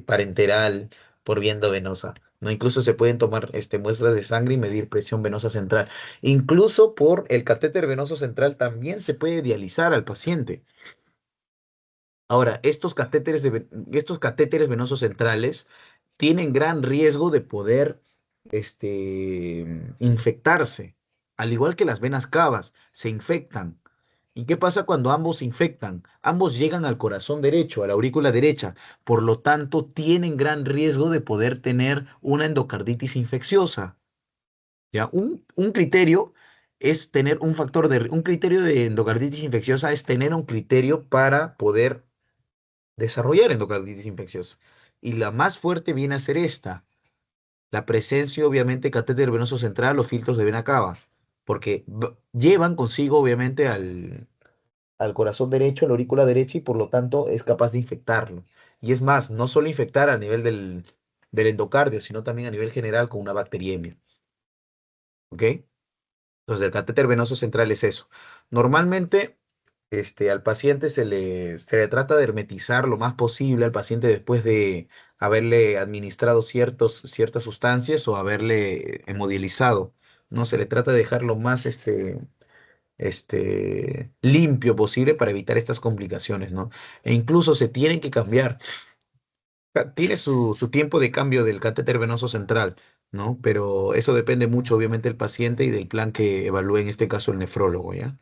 A: parenteral por vía endovenosa. ¿No? Incluso se pueden tomar muestras de sangre y medir presión venosa central. Incluso por el catéter venoso central también se puede dializar al paciente. Ahora, estos catéteres venosos centrales tienen gran riesgo de poder infectarse, al igual que las venas cavas, se infectan. ¿Y qué pasa cuando ambos se infectan? Ambos llegan al corazón derecho, a la aurícula derecha, por lo tanto tienen gran riesgo de poder tener una endocarditis infecciosa. ¿Ya? Un criterio es tener un factor un criterio de endocarditis infecciosa es tener un criterio para poder desarrollar endocarditis infecciosa. Y la más fuerte viene a ser esta, la presencia, obviamente, catéter venoso central o filtros de vena cava, porque llevan consigo, obviamente, al corazón derecho, a la aurícula derecha, y por lo tanto es capaz de infectarlo. Y es más, no solo infectar a nivel del endocardio, sino también a nivel general con una bacteriemia. ¿Ok? Entonces, el catéter venoso central es eso. Normalmente, al paciente se le trata de hermetizar lo más posible al paciente después de haberle administrado ciertas sustancias o haberle hemodializado. No se le trata de dejar lo más limpio posible para evitar estas complicaciones, ¿no? E incluso se tienen que cambiar. Tiene su tiempo de cambio del catéter venoso central, ¿no? Pero eso depende mucho, obviamente, del paciente y del plan que evalúe, en este caso, el nefrólogo, ¿ya?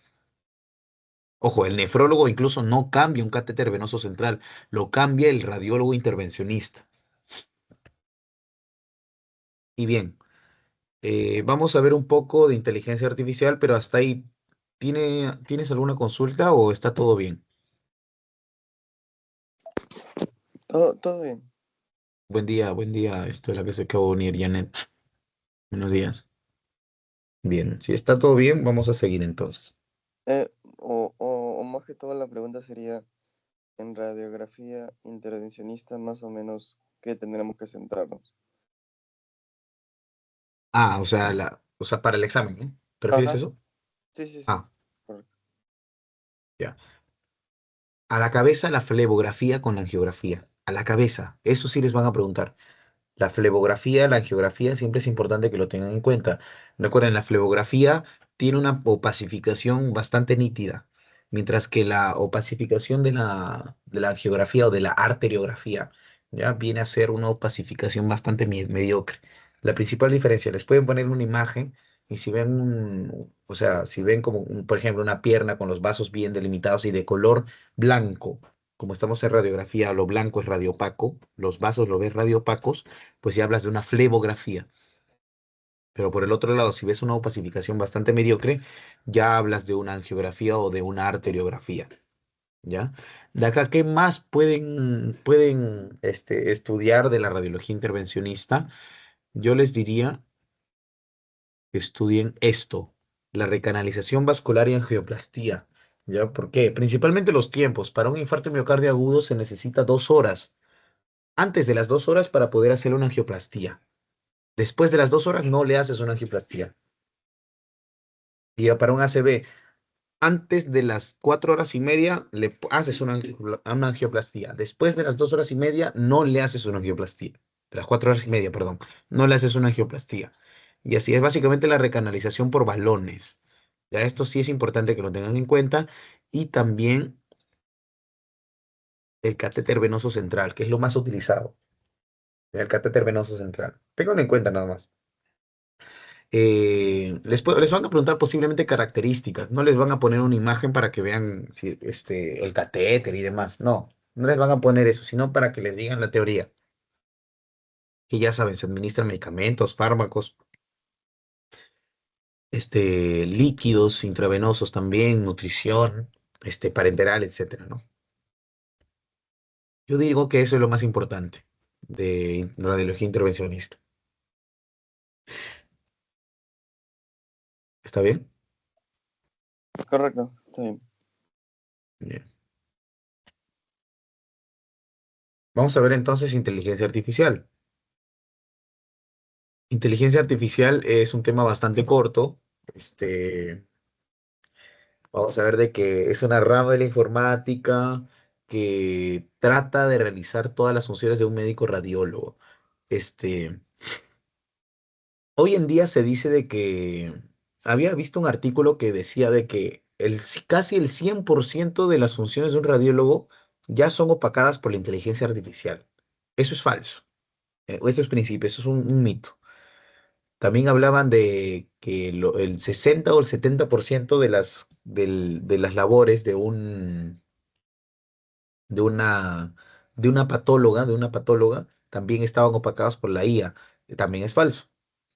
A: Ojo, el nefrólogo incluso no cambia un catéter venoso central, lo cambia el radiólogo intervencionista. Y bien, vamos a ver un poco de inteligencia artificial, pero hasta ahí, ¿tienes alguna consulta o está todo bien?
B: Todo bien.
A: Buen día, esto es la que se acabó de unir, Janet. Buenos días. Bien, si está todo bien, vamos a seguir entonces.
B: O más que todo la pregunta sería, en radiografía intervencionista, más o menos, ¿qué tendremos que centrarnos?
A: Ah, o sea, para el examen, ¿no? ¿Te refieres a
B: Ajá,
A: eso?
B: sí, sí, sí.
A: Ah,
B: Correcto.
A: ya. A la cabeza la flebografía con la angiografía. A la cabeza, eso sí les van a preguntar. La flebografía, la angiografía, siempre es importante que lo tengan en cuenta. Recuerden, la flebografía tiene una opacificación bastante nítida, mientras que la opacificación de la angiografía o de la arteriografía ya viene a ser una opacificación bastante mediocre. La principal diferencia, les pueden poner una imagen y si ven o sea, si ven como, por ejemplo, una pierna con los vasos bien delimitados y de color blanco, como estamos en radiografía, lo blanco es radiopaco, los vasos lo ves radiopacos, pues ya hablas de una flebografía. Pero por el otro lado, si ves una opacificación bastante mediocre, ya hablas de una angiografía o de una arteriografía, ¿ya? De acá, ¿qué más pueden estudiar de la radiología intervencionista? Yo les diría que estudien esto, la recanalización vascular y angioplastía, ¿ya? ¿Por qué? Principalmente los tiempos. Para un infarto miocardio agudo se necesita 2 horas. Antes de las 2 horas para poder hacer una angioplastía. Después de las 2 horas no le haces una angioplastía. Y ya para un ACV, antes de las 4 horas y media haces una angioplastía. Después de las 2 horas y media no le haces una angioplastía. De las 4 horas y media, perdón, no le haces una angioplastía. Y así es básicamente la recanalización por balones. Ya esto sí es importante que lo tengan en cuenta. Y también el catéter venoso central, que es lo más utilizado. El catéter venoso central. Ténganlo en cuenta nada más. Les van a preguntar posiblemente características, no les van a poner una imagen para que vean el catéter y demás, no les van a poner eso, sino para que les digan la teoría. Y ya saben, se administran medicamentos, fármacos, líquidos intravenosos también, nutrición, parenteral, etcétera, ¿no? Yo digo que eso es lo más importante de radiología intervencionista. ¿Está bien?
B: Correcto, está bien.
A: Bien. Vamos a ver entonces inteligencia artificial. Inteligencia artificial es un tema bastante corto. Vamos a ver de que es una rama de la informática que trata de realizar todas las funciones de un médico radiólogo. Este, Hoy en día se dice de que había visto un artículo que decía de que casi el 100% de las funciones de un radiólogo ya son opacadas por la inteligencia artificial. Eso es falso. Eso es principio, eso es un mito. También hablaban de que el 60 o el 70% de las de las labores de una, de una patóloga, también estaban opacados por la IA. También es falso.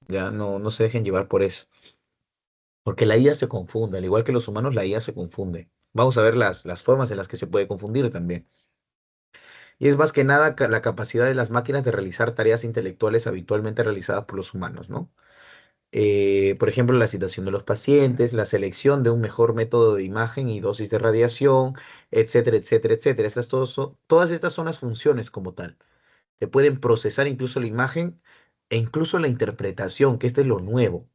A: Ya no se dejen llevar por eso. Porque la IA se confunde, al igual que los humanos, la IA se confunde. Vamos a ver las formas en las que se puede confundir también. Y es más que nada la capacidad de las máquinas de realizar tareas intelectuales habitualmente realizadas por los humanos, ¿no? Por ejemplo, la citación de los pacientes, la selección de un mejor método de imagen y dosis de radiación, etcétera, etcétera, etcétera. Todas estas son las funciones como tal. Te pueden procesar incluso la imagen e incluso la interpretación, que este es lo nuevo.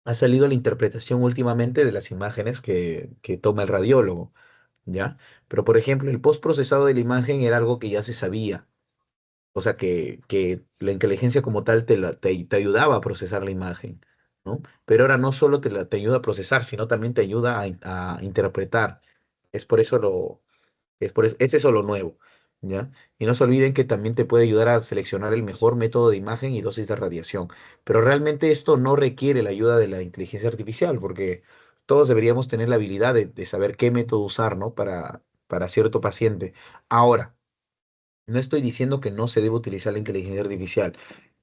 A: Ha salido la interpretación últimamente de las imágenes que toma el radiólogo, ¿ya? Pero, por ejemplo, el postprocesado de la imagen era algo que ya se sabía. O sea, que la inteligencia como tal te ayudaba a procesar la imagen, ¿no? Pero ahora no solo te ayuda a procesar, sino también te ayuda a interpretar. Es por eso es eso lo nuevo, ¿ya? Y no se olviden que también te puede ayudar a seleccionar el mejor método de imagen y dosis de radiación. Pero realmente esto no requiere la ayuda de la inteligencia artificial, porque todos deberíamos tener la habilidad de saber qué método usar, ¿no? Para cierto paciente. Ahora, no estoy diciendo que no se debe utilizar la inteligencia artificial.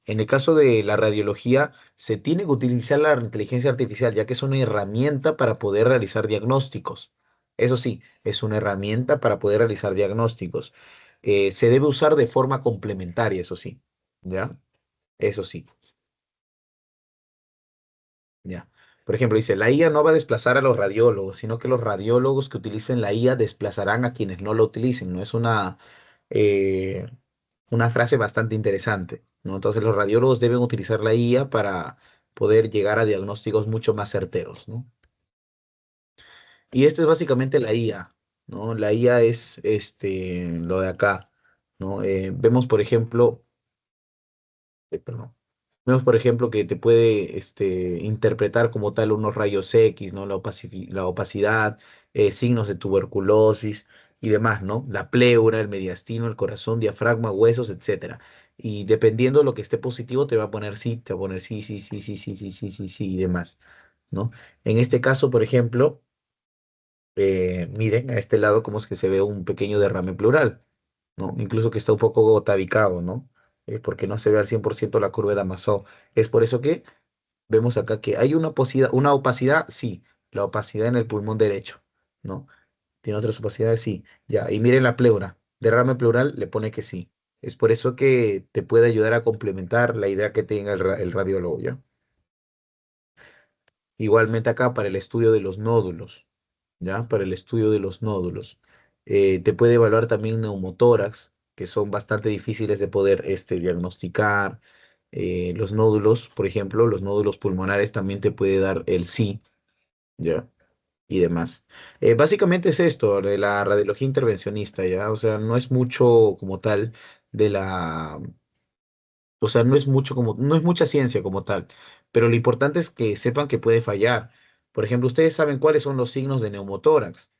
A: En el caso de la radiología, se tiene que utilizar la inteligencia artificial, ya que es una herramienta para poder realizar diagnósticos. Eso sí, es una herramienta para poder realizar diagnósticos. Se debe usar de forma complementaria, eso sí. ¿Ya? Eso sí. Ya. Por ejemplo, dice, la IA no va a desplazar a los radiólogos, sino que los radiólogos que utilicen la IA desplazarán a quienes no lo utilicen. No es eh, una frase bastante interesante, ¿no? Entonces los radiólogos deben utilizar la IA para poder llegar a diagnósticos mucho más certeros, ¿no? Y esto es básicamente la IA, ¿no? La IA es lo de acá, ¿no? Vemos, por ejemplo, perdón. Vemos, por ejemplo, que te puede interpretar como tal unos rayos X, ¿no? La opacidad, signos de tuberculosis y demás, ¿no? La pleura, el mediastino, el corazón, diafragma, huesos, etcétera. Y dependiendo de lo que esté positivo, te va a poner sí, te va a poner sí, sí, sí, sí, sí, sí, sí, sí, sí y demás, ¿no? En este caso, por ejemplo, miren a este lado cómo es que se ve un pequeño derrame pleural, ¿no? Incluso que está un poco tabicado, ¿no? Porque no se ve al 100% la curva de Damasó. Es por eso que vemos acá que hay una opacidad, sí, la opacidad en el pulmón derecho, ¿no? Tiene otras opacidades, sí, ya. Y miren la pleura, derrame pleural le pone que sí. Es por eso que te puede ayudar a complementar la idea que tenga el radiólogo, ¿ya? Igualmente acá para el estudio de los nódulos, ¿ya? Para el estudio de los nódulos. Te puede evaluar también neumotórax, que son bastante difíciles de poder diagnosticar. Los nódulos, por ejemplo, los nódulos pulmonares también te puede dar el sí, ¿ya? Y demás. Básicamente es esto de la radiología intervencionista, ¿ya? O sea, no es mucho como tal de la o sea, no es mucha ciencia como tal, pero lo importante es que sepan que puede fallar. Por ejemplo, ustedes saben cuáles son los signos de neumotórax.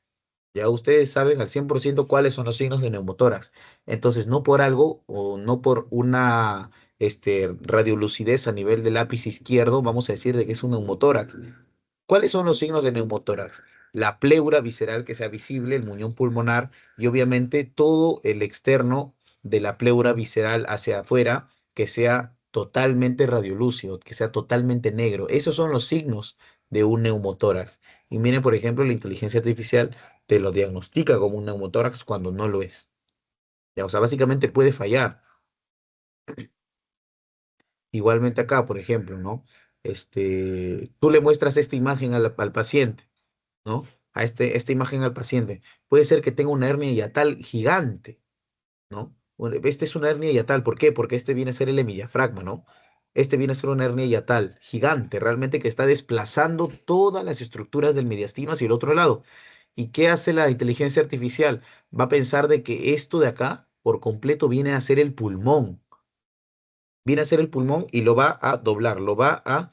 A: Ya ustedes saben al 100% cuáles son los signos de neumotórax. Entonces, no por algo o no por una radiolucidez a nivel del lápiz izquierdo, vamos a decir de que es un neumotórax. ¿Cuáles son los signos de neumotórax? La pleura visceral que sea visible, el muñón pulmonar y obviamente todo el externo de la pleura visceral hacia afuera que sea totalmente radiolúcido, que sea totalmente negro. Esos son los signos de un neumotórax. Y miren, por ejemplo, la inteligencia artificial te lo diagnostica como un neumotórax cuando no lo es. Ya, o sea, básicamente puede fallar. Igualmente acá, por ejemplo, ¿no? Tú le muestras esta imagen al paciente, ¿no? Esta imagen al paciente. Puede ser que tenga una hernia hiatal gigante, ¿no? Bueno, este es una hernia hiatal, ¿por qué? Porque este viene a ser el hemidiafragma, ¿no? Este viene a ser una hernia hiatal gigante, realmente que está desplazando todas las estructuras del mediastino hacia el otro lado. ¿Y qué hace la inteligencia artificial? Va a pensar de que esto de acá, por completo, viene a ser el pulmón, viene a ser el pulmón y lo va a doblar, lo va a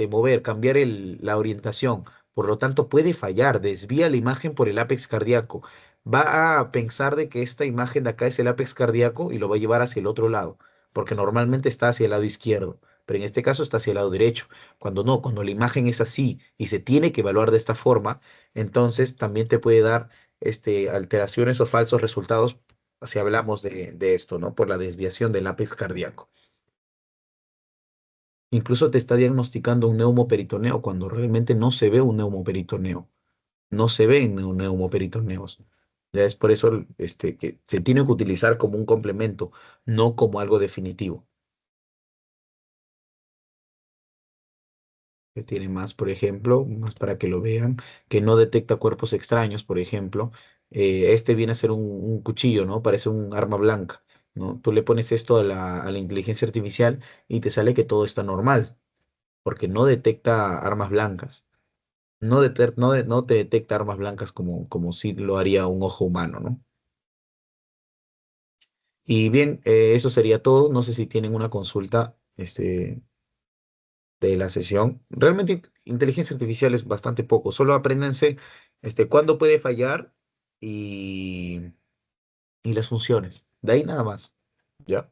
A: mover, cambiar la orientación. Por lo tanto, puede fallar, desvía la imagen por el ápex cardíaco. Va a pensar de que esta imagen de acá es el ápex cardíaco y lo va a llevar hacia el otro lado, porque normalmente está hacia el lado izquierdo. pero en este caso está hacia el lado derecho. Cuando no, cuando la imagen es así y se tiene que evaluar de esta forma, entonces también te puede dar alteraciones o falsos resultados si hablamos de esto, ¿no? Por la desviación del ápex cardíaco. Incluso te está diagnosticando un neumoperitoneo cuando realmente no se ve un neumoperitoneo. No se ven neumoperitoneos. Ya es por eso que se tiene que utilizar como un complemento, no como algo definitivo. Que tiene más, por ejemplo, más para que lo vean, que no detecta cuerpos extraños, por ejemplo. Este viene a ser un cuchillo, ¿no? Parece un arma blanca, ¿no? Tú le pones esto a la inteligencia artificial y te sale que todo está normal, porque no detecta armas blancas. No te detecta armas blancas como si lo haría un ojo humano, ¿no? Y bien, eso sería todo. No sé si tienen una consulta de la sesión. Realmente inteligencia artificial es bastante poco. Solo apréndanse cuándo puede fallar y, y las funciones. De ahí nada más. ¿Ya?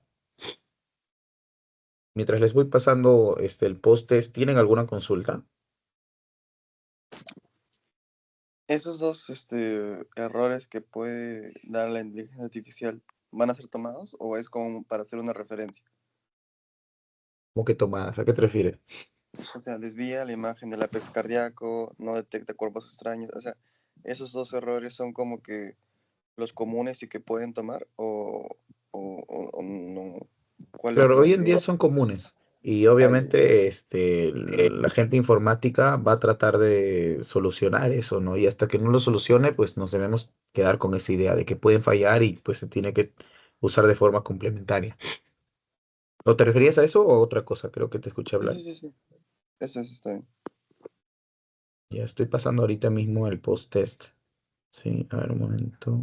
A: Mientras les voy pasando el post-test, ¿tienen alguna consulta?
B: ¿Esos dos errores que puede dar la inteligencia artificial van a ser tomados o es como para hacer una referencia?
A: ¿Cómo que tomadas? ¿A qué te refieres?
B: O sea, desvía la imagen del apex cardíaco, no detecta cuerpos extraños. O sea, esos dos errores son como que los comunes y que pueden tomar o no. ¿Cuál es
A: Claro,
B: la
A: hoy en
B: que...
A: día son comunes y
B: Ay,
A: obviamente la gente informática va a tratar de solucionar eso, ¿no? Y hasta que no lo solucione, pues nos debemos quedar con esa idea de que pueden fallar y pues se tiene que usar de forma complementaria. ¿O te referías a eso o a otra cosa? Creo que te escuché
B: sí,
A: hablar.
B: sí, sí, sí. Eso está bien.
A: Ya estoy pasando ahorita mismo el post-test. Sí, a ver un momento.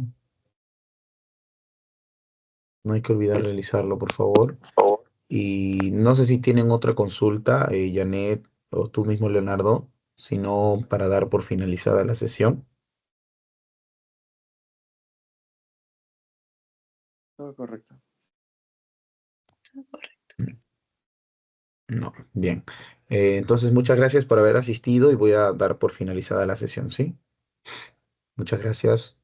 A: No hay que olvidar realizarlo, por favor. Y no sé si tienen otra consulta, Janet o tú mismo, Leonardo, sino para dar por finalizada la sesión.
B: Todo correcto.
A: Mm, No, bien. Entonces, muchas gracias por haber asistido y voy a dar por finalizada la sesión, ¿sí? Muchas gracias.